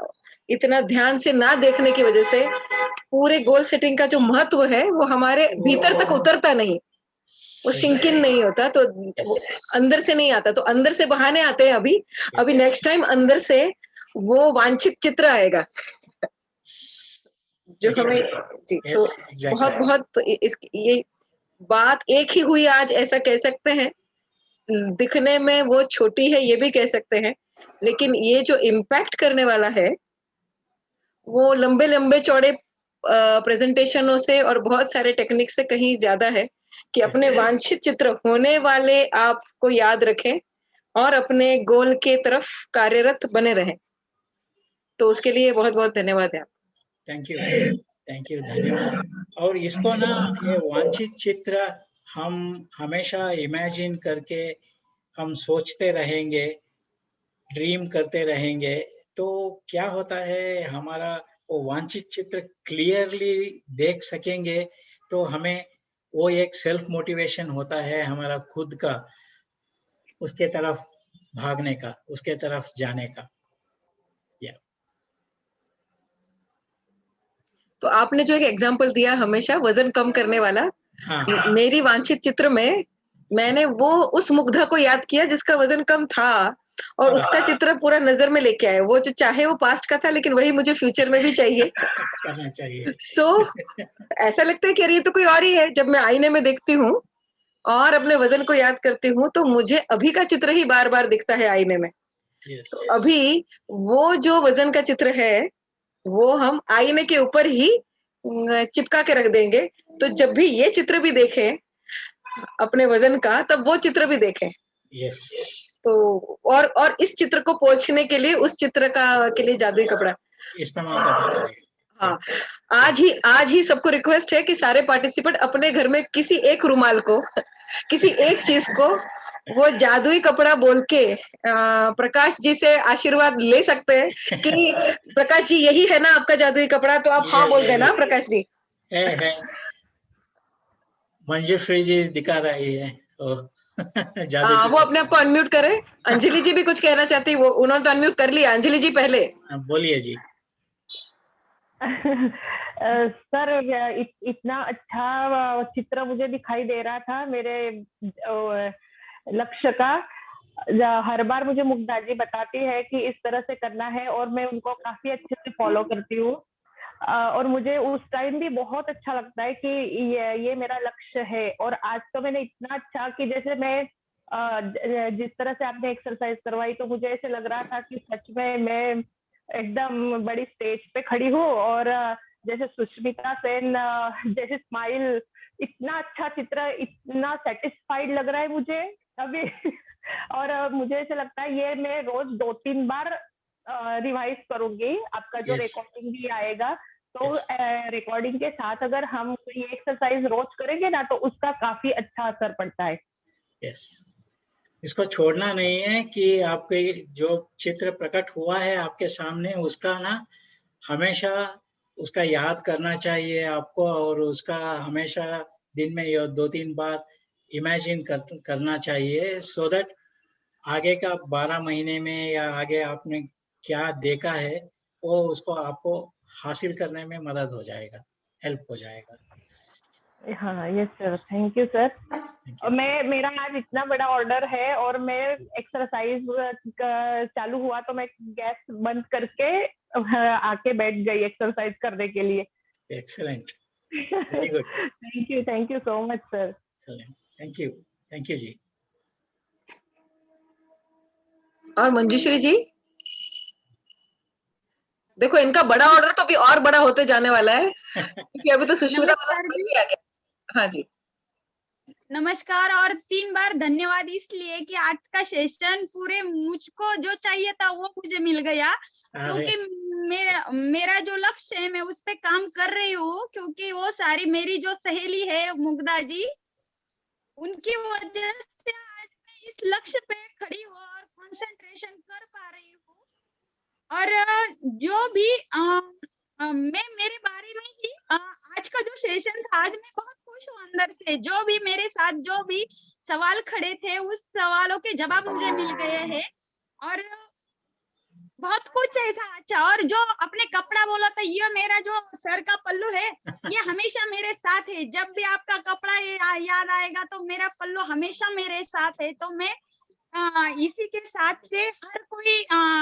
इतना ध्यान से ना देखने की वजह से पूरे गोल सेटिंग का जो महत्व है वो हमारे भीतर तक उतरता नहीं, वो सिंक इन नहीं होता, तो वो अंदर से नहीं आता। तो अंदर से बहाने आते हैं। अभी नेक्स्ट टाइम अंदर से वो वांछित चित्र आएगा जो हमें। जी, तो बहुत बहुत ये बात एक ही हुई आज, ऐसा कह सकते हैं। दिखने में वो छोटी है ये भी कह सकते हैं, लेकिन ये जो इम्पैक्ट करने वाला है वो लंबे लंबे चौड़े प्रेजेंटेशनों से और बहुत सारे टेक्निक से कहीं ज्यादा है कि अपने वांछित चित्र होने वाले आपको याद रखें और अपने गोल के तरफ कार्यरत बने रहें। तो उसके लिए बहुत बहुत धन्यवाद है। थैंक यू, धन्यवाद। और इसको ना, ये वांछित चित्र हम हमेशा इमेजिन करके हम सोचते रहेंगे, ड्रीम करते रहेंगे, तो क्या होता है, हमारा वो वांछित चित्र क्लियरली देख सकेंगे, तो हमें वो एक सेल्फ मोटिवेशन होता है हमारा खुद का, उसके तरफ भागने का, उसके तरफ जाने का। तो आपने जो एक एग्जाम्पल दिया हमेशा वजन कम करने वाला, हाँ। मेरी वांछित चित्र में मैंने वो उस मुग्धा को याद किया जिसका वजन कम था, और उसका चित्र पूरा नजर में लेके आए। वो जो चाहे वो पास्ट का था, लेकिन वही मुझे फ्यूचर में भी चाहिए। करना चाहिए। ऐसा लगता है कि अरे ये तो कोई और ही है। जब मैं आईने में देखती हूँ और अपने वजन को याद करती हूँ तो मुझे अभी का चित्र ही बार बार दिखता है आईने में। तो अभी वो जो वजन का चित्र है वो हम आईने के ऊपर ही चिपका के रख देंगे, तो जब भी ये चित्र भी देखें अपने वजन का, तब वो चित्र भी देखें। तो और इस चित्र को पोंछने के लिए उस चित्र के लिए जादुई कपड़ा इस्तेमाल करना चाहिए। हाँ, आज ही सबको रिक्वेस्ट है कि सारे पार्टिसिपेंट अपने घर में किसी एक रुमाल को किसी एक चीज को वो जादुई कपड़ा बोल के प्रकाश जी से आशीर्वाद ले सकते हैं कि प्रकाश जी यही है ना आपका जादुई कपड़ा, तो आप हाँ बोल देना प्रकाश जी। है मंजूश्री जी दिखा रही है जादुई वो अपने आप को अनम्यूट करे। अंजलि जी भी कुछ कहना चाहती है, वो उन्होंने तो अनम्यूट कर लिया। अंजलि जी पहले बोलिए जी। सर इतना अच्छा चित्र मुझे दिखाई दे रहा था मेरे लक्ष्य का। हर बार मुझे मुग्धा जी बताती है कि इस तरह से करना है और मैं उनको काफी अच्छे से फॉलो करती हूँ, और मुझे उस टाइम भी बहुत अच्छा लगता है कि ये मेरा लक्ष्य है। और आज तो मैंने इतना अच्छा कि जैसे मैं जिस तरह से आपने एक्सरसाइज करवाई तो मुझे ऐसे लग रहा था कि सच में मैं एकदम बड़ी स्टेज पे खड़ी हूँ, और जैसे सुष्मिता सेन जैसे स्माइल, इतना अच्छा चित्र, इतना सेटिस्फाइड लग रहा है मुझे अभी और मुझे ऐसे लगता है ये मैं रोज 2-3 बार रिवाइज करूंगी, आपका जो रिकॉर्डिंग भी आएगा तो रिकॉर्डिंग के साथ अगर हम कोई एक्सरसाइज रोज करेंगे ना तो उसका काफी अच्छा असर पड़ता है। यस, इसको छोड़ना नहीं है कि आपके जो चित्र प्रकट हुआ है आपके सामने, उसका ना हमेशा उसका याद करना चाहिए आपको, और उसका हमेशा दिन में 2-3 बार इमेजिन करना चाहिए, सो दैट आगे का 12 महीने में या आगे आपने क्या देखा है वो उसको आपको हासिल करने में मदद हो जाएगा, हेल्प हो जाएगा। हाँ, yes sir, thank you sir. Thank you. मेरा आज इतना बड़ा ऑर्डर है और मैं एक्सरसाइज चालू हुआ तो मैं गैस बंद करके आके बैठ गई एक्सरसाइज करने के लिए। Excellent. Very good. Thank you so much sir. Excellent. Thank you जी। और मंजूश्री जी, देखो इनका बड़ा ऑर्डर तो अभी और बड़ा होते जाने वाला है क्योंकि अभी तो सुष्मिता वाला स्तर भी आ गया। हाँ जी, नमस्कार और 3 बार धन्यवाद इसलिए कि आज का सेशन पूरे मुझको जो चाहिए था वो मुझे मिल गया, क्योंकि मेरा जो लक्ष्य है मैं उस पे काम कर रही हूँ, क्योंकि वो सारी मेरी जो सहेली है मुग्धा जी, उनकी वजह से आज मैं इस लक्ष्य पे खड़ी हूँ और कंसंट्रेशन कर पा रही हूँ। और जो भी मैं मेरे बारे में ही आज का जो सेशन था, आज मैं बहुत खुश हूँ अंदर से। जो भी मेरे साथ जो भी सवाल खड़े थे उस सवालों के जवाब मुझे मिल गए हैं और बहुत कुछ ऐसा अच्छा। और जो अपने कपड़ा बोला था, ये मेरा जो सर का पल्लू है ये हमेशा मेरे साथ है। जब भी आपका कपड़ा याद आएगा तो मेरा पल्लू हमेशा मेरे साथ है। तो मैं इसी के साथ से हर कोई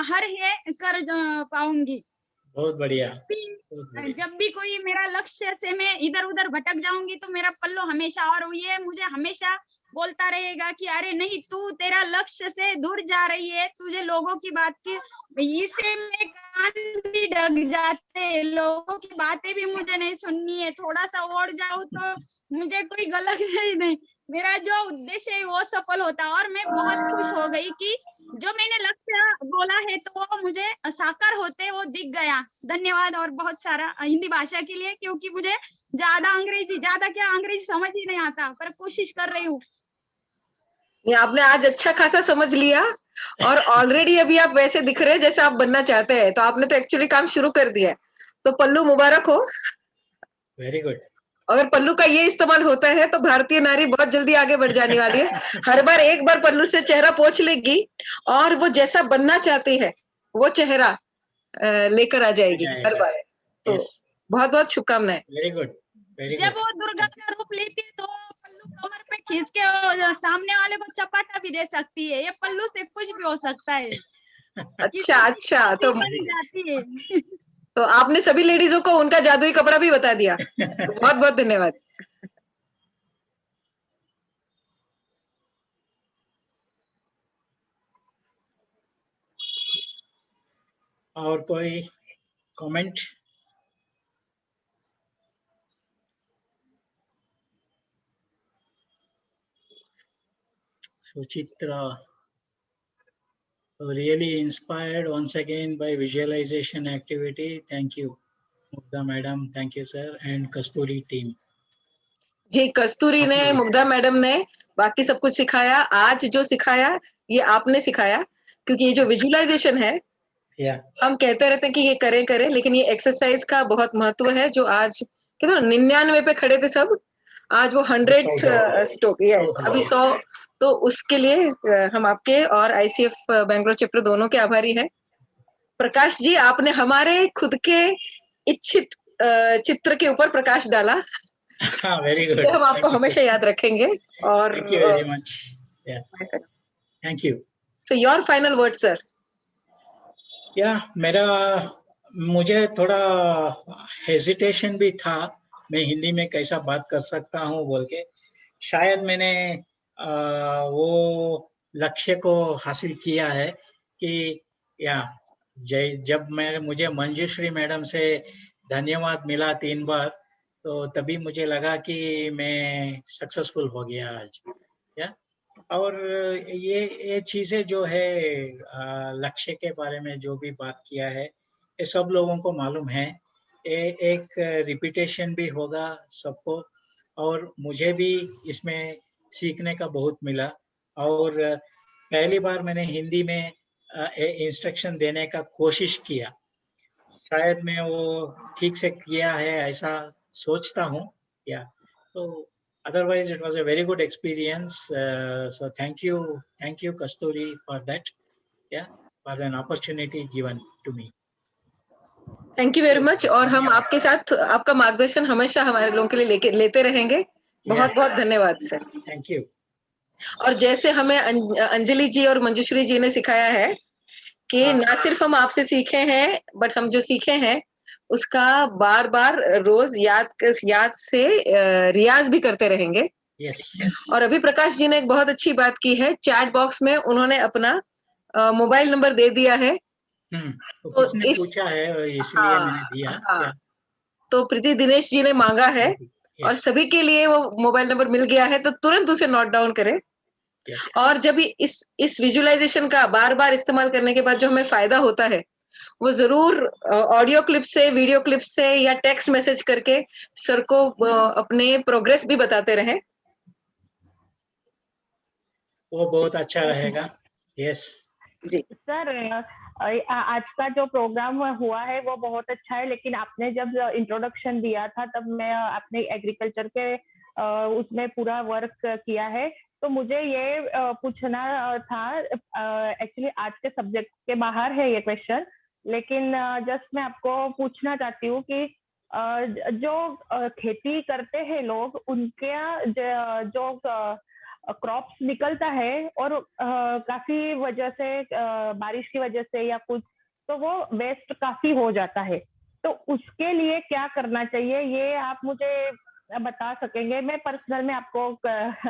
हर है कर पाऊंगी। बहुत बढ़िया। जब भी कोई मेरा लक्ष्य से मैं इधर उधर भटक जाऊंगी तो मेरा पल्लू हमेशा, और ये मुझे हमेशा बोलता रहेगा कि अरे नहीं, तू तेरा लक्ष्य से दूर जा रही है, तुझे लोगों की बात की इससे में कान भी ढक जाते, लोगों की बातें भी मुझे नहीं सुननी है। थोड़ा सा और जाऊं तो मुझे कोई गलत नहीं, मेरा जो उद्देश्य है वो सफल होता। और मैं बहुत खुश हो गई कि जो मैंने लक्ष्य बोला है तो वो मुझे साकार होते वो दिख गया। धन्यवाद और बहुत सारा हिंदी भाषा के लिए, क्योंकि मुझे ज्यादा क्या अंग्रेजी समझ ही नहीं आता, पर कोशिश कर रही हूँ। ये आपने आज अच्छा खासा समझ लिया और ऑलरेडी अभी आप वैसे दिख रहे हैं जैसे आप बनना चाहते हैं, तो आपने तो एक्चुअली काम शुरू कर दिया है, तो पल्लू मुबारक हो। Very good. अगर पल्लू का ये इस्तेमाल होता है तो भारतीय नारी बहुत जल्दी आगे बढ़ जाने वाली है। हर बार एक बार पल्लू से चेहरा पोंछ लेगी और वो जैसा बनना चाहती है वो चेहरा लेकर आ जाएगी हर बार। तो बहुत बहुत शुभकामनाएं। Very good. जब वो दुर्गा का रूप लेती है तो पल्लू कमर पे खींच के सामने वाले को चपाटा भी दे सकती है। ये पल्लू से कुछ भी हो सकता है। अच्छा, तो जाती है। तो आपने सभी लेडीजों को उनका जादुई कपड़ा भी बता दिया। बहुत बहुत धन्यवाद। और कोई comment? Suchitra, really inspired once again by visualization activity. Thank you, Mugdha madam. Thank you, sir, and Kasturi team. जी, कस्तूरी ने, मुग्धा मैडम ने बाकी सब कुछ सिखाया। आज जो सिखाया ये आपने सिखाया, क्योंकि ये जो विजुअलाइजेशन है हम कहते रहते हैं कि ये करें, लेकिन ये एक्सरसाइज का बहुत महत्व है। जो आज कितना 99 पे खड़े थे सब, आज वो 100 स्टोक, यस अभी 100। तो उसके लिए हम आपके और आईसीएफ बैंगलोर चैप्टर दोनों के आभारी हैं। प्रकाश जी, आपने हमारे खुद के इच्छित चित्र के ऊपर प्रकाश डाला। Very good. तो हम आपको हमेशा याद रखेंगे। और thank you very much. Thank you. So your final word sir. मुझे थोड़ा हेजिटेशन भी था, मैं हिंदी में कैसा बात कर सकता हूँ बोल के। शायद मैंने वो लक्ष्य को हासिल किया है कि जब मुझे मंजूश्री मैडम से धन्यवाद मिला 3 बार, तो तभी मुझे लगा कि मैं सक्सेसफुल हो गया आज। और ये चीजें जो है लक्ष्य के बारे में जो भी बात किया है, ये सब लोगों को मालूम है एक रिपीटेशन भी होगा सबको, और मुझे भी इसमें सीखने का बहुत मिला। और पहली बार मैंने हिंदी में इंस्ट्रक्शन देने का कोशिश किया, शायद मैं वो ठीक से किया है ऐसा सोचता हूँ, या तो otherwise it was a very good experience, so thank you Kasturi for that, yeah, for an opportunity given to me. Thank you very much. और हम आपके साथ आपका मार्गदर्शन हमेशा हमारे लोगों के लिए लेते रहेंगे। बहुत बहुत धन्यवाद सर। Thank you. और जैसे हमें अंजलि जी और मंजुश्री जी ने सिखाया है कि ना सिर्फ हम आपसे सीखे हैं, बट हम जो सीखे हैं उसका बार बार रोज याद से रियाज भी करते रहेंगे। और अभी प्रकाश जी ने एक बहुत अच्छी बात की है, चैट बॉक्स में उन्होंने अपना मोबाइल नंबर दे दिया है। तो किसने पूछा है इसलिए मैंने दिया। तो प्रीति दिनेश जी ने मांगा है और सभी के लिए वो मोबाइल नंबर मिल गया है, तो तुरंत उसे नोट डाउन करें। और जब इस विजुअलाइजेशन का बार बार इस्तेमाल करने के बाद जो हमें फायदा होता है, वो जरूर ऑडियो क्लिप से, वीडियो क्लिप से या टेक्स्ट मैसेज करके सर को अपने प्रोग्रेस भी बताते रहें। वो बहुत अच्छा रहेगा। यस जी सर, आज का जो प्रोग्राम हुआ है वो बहुत अच्छा है, लेकिन आपने जब इंट्रोडक्शन दिया था तब मैं अपने एग्रीकल्चर के उसमें पूरा वर्क किया है, तो मुझे ये पूछना था, एक्चुअली आज के सब्जेक्ट के बाहर है ये क्वेश्चन, लेकिन जस्ट मैं आपको पूछना चाहती हूँ कि जो खेती करते हैं लोग, उनके जो क्रॉप्स निकलता है और काफी वजह से, बारिश की वजह से या कुछ, तो वो वेस्ट काफी हो जाता है, तो उसके लिए क्या करना चाहिए ये आप मुझे बता सकेंगे? मैं पर्सनल में आपको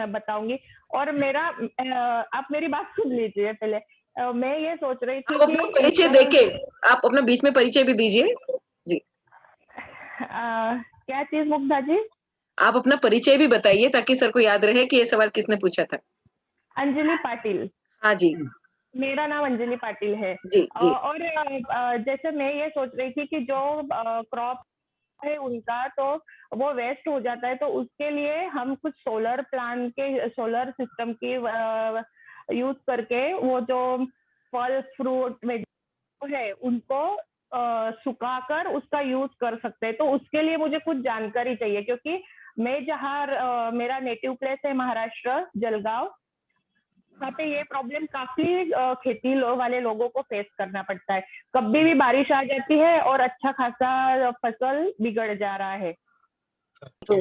बताऊंगी। और मेरा आप मेरी बात सुन लीजिए पहले। मैं ये सोच रही थी कि परिचय देके आप अपना बीच में परिचय भी दीजिए जी। क्या चीज मुग्धा जी? आप अपना परिचय भी बताइए ताकि सर को याद रहे कि ये सवाल किसने पूछा था। अंजलि पाटिल। हाँ जी, मेरा नाम अंजलि पाटिल है जी, जी। और जैसे मैं ये सोच रही थी कि जो क्रॉप है उनका, तो वो वेस्ट हो जाता है, तो उसके लिए हम कुछ सोलर सिस्टम की यूज करके वो जो फल फ्रूट है उनको सुखाकर उसका यूज कर सकते हैं। तो उसके लिए मुझे कुछ जानकारी चाहिए, क्योंकि मैं जहाँ मेरा नेटिव प्लेस है महाराष्ट्र, जलगांव, वहाँ पे ये प्रॉब्लम काफी खेती वाले लोगों को फेस करना पड़ता है। कभी भी बारिश आ जाती है और अच्छा खासा फसल बिगड़ जा रहा है। तो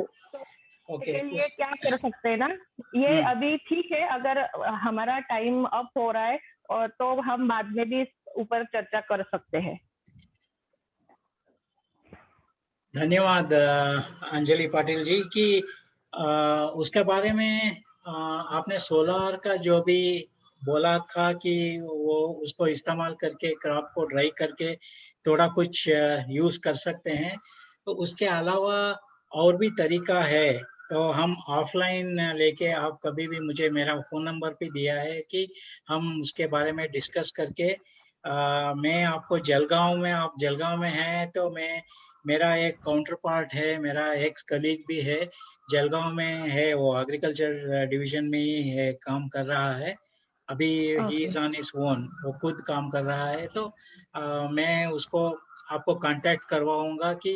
इसके लिए क्या कर सकते हैं ना, ये अभी ठीक है, अगर हमारा टाइम अप हो रहा है और तो हम बाद में भी इस ऊपर चर्चा कर सकते हैं। धन्यवाद अंजलि पाटिल जी की उसके बारे में आपने सोलर का जो भी बोला था कि वो उसको इस्तेमाल करके क्रॉप को ड्राई करके थोड़ा कुछ यूज कर सकते हैं, तो उसके अलावा और भी तरीका है, तो हम ऑफलाइन लेके, आप कभी भी मुझे मेरा फ़ोन नंबर भी दिया है कि हम उसके बारे में डिस्कस करके मैं आपको आप जलगांव में हैं तो मेरा एक काउंटर पार्ट है, मेरा एक्स कलीग भी है, जलगांव में है, वो एग्रीकल्चर डिवीजन में ही है, काम कर रहा है अभी। He is on his own, वो खुद काम कर रहा है, तो मैं उसको आपको कांटेक्ट करवाऊंगा कि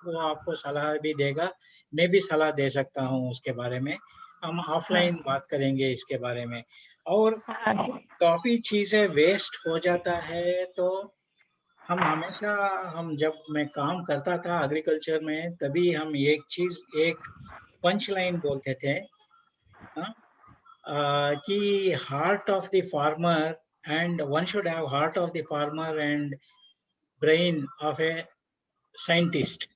वो आपको सलाह भी देगा, मैं भी सलाह दे सकता हूँ उसके बारे में। हम ऑफलाइन बात करेंगे इसके बारे में। और काफी चीजें वेस्ट हो जाता है, तो हम जब मैं काम करता था एग्रीकल्चर में, तभी हम एक पंच लाइन बोलते थे कि heart of the farmer, and one should have heart of the farmer and brain of a scientist.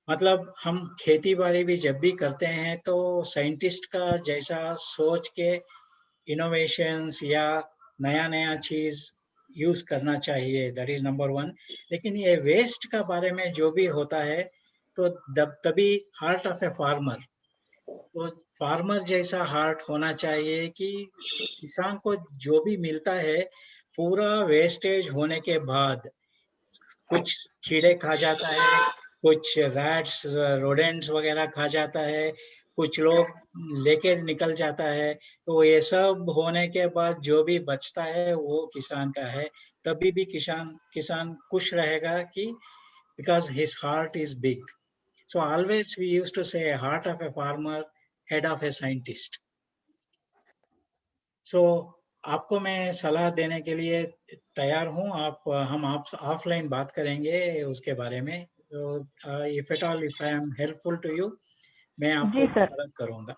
मतलब हम खेती बाड़ी भी जब भी करते हैं तो साइंटिस्ट का जैसा सोच के इनोवेशंस या नया चीज यूज करना चाहिए, दैट इज नंबर 1। लेकिन ये वेस्ट का बारे में जो भी होता है, तो तभी हार्ट ऑफ ए फार्मर, तो फार्मर जैसा हार्ट होना चाहिए कि किसान को जो भी मिलता है पूरा वेस्टेज होने के बाद कुछ कीड़े खा जाता है, कुछ रैट्स, रोडेंट्स वगैरह खा जाता है, कुछ लोग लेके निकल जाता है। तो ये सब होने के बाद जो भी बचता है वो किसान का है। तभी भी किसान खुश रहेगा कि because his heart is big. So always we used to say heart of a farmer, head of a scientist. So आपको मैं सलाह देने के लिए तैयार हूँ। हम ऑफलाइन बात करेंगे उसके बारे में। So if at all if I am helpful to you, मैं आपको मदद करूँगा।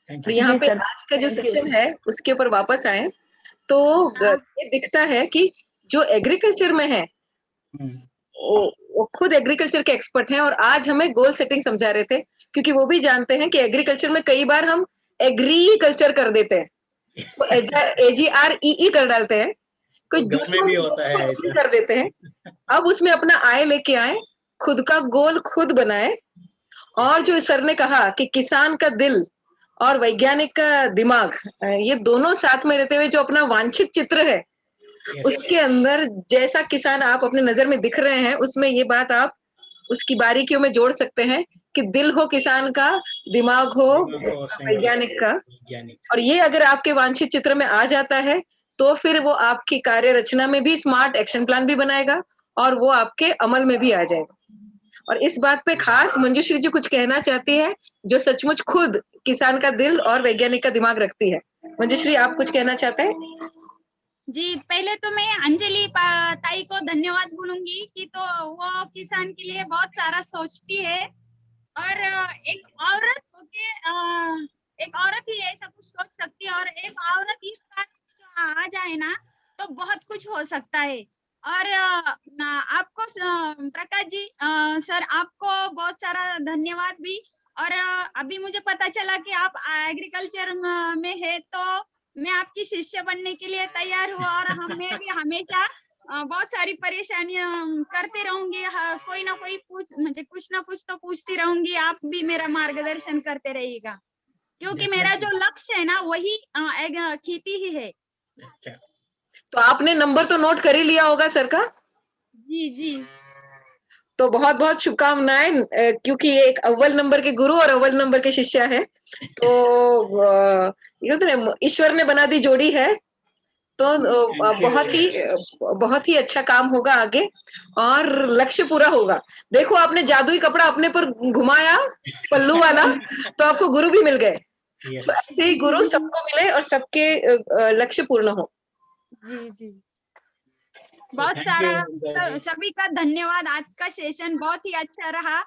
Thank you. यहाँ पे आज का जो सेशन है उसके ऊपर वापस आए तो ये दिखता है कि जो एग्रीकल्चर में है वो खुद एग्रीकल्चर के एक्सपर्ट हैं और आज हमें गोल सेटिंग समझा रहे थे, क्योंकि वो भी जानते हैं कि एग्रीकल्चर में कई बार हम एग्रीकल्चर कर देते हैं, तो AGREE कर डालते हैं, कोई में भी होता है ऐसा कर देते हैं। अब उसमें अपना आय लेके आए, खुद का गोल खुद बनाए, और जो सर ने कहा कि किसान का दिल और वैज्ञानिक का दिमाग, ये दोनों साथ में रहते हुए जो अपना वांछित चित्र है उसके अंदर जैसा किसान आप अपने नजर में दिख रहे हैं, उसमें ये बात आप उसकी बारीकियों में जोड़ सकते हैं कि दिल हो किसान का, दिमाग हो वैज्ञानिक का, और ये अगर आपके वांछित चित्र में आ जाता है तो फिर वो आपकी कार्य रचना में भी स्मार्ट एक्शन प्लान भी बनाएगा और वो आपके अमल में भी आ जाएगा। और इस बात पे खास मंजूश्री जी कुछ कहना चाहती है, जो सचमुच खुद किसान का दिल और वैज्ञानिक का दिमाग रखती है। मंजूश्री, आप कुछ कहना चाहते हैं? जी, पहले तो मैं अंजलि ताई को धन्यवाद बोलूंगी कि तो वो किसान के लिए बहुत सारा सोचती है, और एक औरत ही ऐसा कुछ सोच सकती है, और एक औरत इस कार्य आ जाए ना तो बहुत कुछ हो सकता है। और आपको प्रकाश जी सर, आपको बहुत सारा धन्यवाद भी। और अभी मुझे पता चला कि आप एग्रीकल्चर में है, तो मैं आपकी शिष्य बनने के लिए तैयार हूँ, और मैं भी हमेशा बहुत सारी परेशानियां करते रहूंगी, कोई ना कोई मुझे कुछ ना कुछ तो पूछती रहूंगी, आप भी मेरा मार्गदर्शन करते रहिएगा, क्योंकि मेरा जो लक्ष्य है ना वही खेती ही है। तो आपने नंबर तो नोट कर ही लिया होगा सर का? जी जी। तो बहुत बहुत शुभकामनाएं, क्योंकि ये एक अव्वल नंबर के गुरु और अव्वल नंबर के शिष्य है, तो ईश्वर ने बना दी जोड़ी है, तो बहुत ही अच्छा काम होगा आगे और लक्ष्य पूरा होगा। देखो, आपने जादुई कपड़ा अपने पर घुमाया, पल्लू वाला, तो आपको गुरु भी मिल गए। ऐसे ही गुरु सबको मिले और सबके लक्ष्य पूर्ण हो। जी जी, बहुत सारा सभी का धन्यवाद। आज का सेशन बहुत ही अच्छा रहा,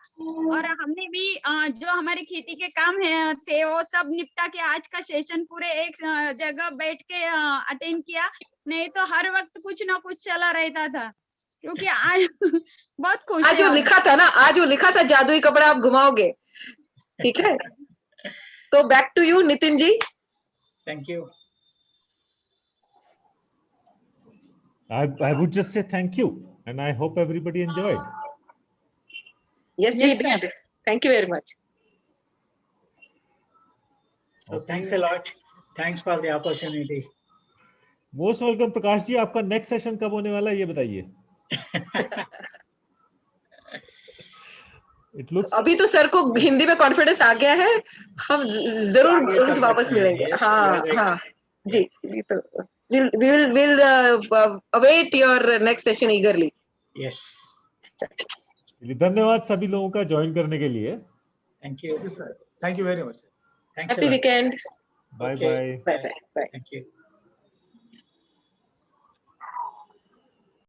और हमने भी जो हमारे खेती के काम थे वो सब निपटा के आज का सेशन पूरे एक जगह बैठ के अटेंड किया, नहीं तो हर वक्त कुछ ना कुछ चला रहता था, क्योंकि आज बहुत खुश आज जो लिखा था ना, आज वो लिखा था जादुई कपड़ा आप घुमाओगे, ठीक है? तो back to you Nitin ji. Thank you. I would just say thank you, and I hope everybody enjoyed. Yes, we did. Thank you very much. So thanks a lot. Thanks for the opportunity. Most welcome, Prakash ji. आपका नेक्स्ट सेशन कब होने वाला है ये बताइए। It looks अभी तो सर को हिंदी में कॉन्फिडेंस आ गया है, हम जरूर वापस मिलेंगे। हाँ हाँ जी जी, तो we'll await your next session eagerly. Yes. धन्यवाद सभी लोगों का ज्वाइन करने के लिए। Thank you. Thank you very much. Thanks. Happy weekend. Bye bye. Bye bye. Thank you.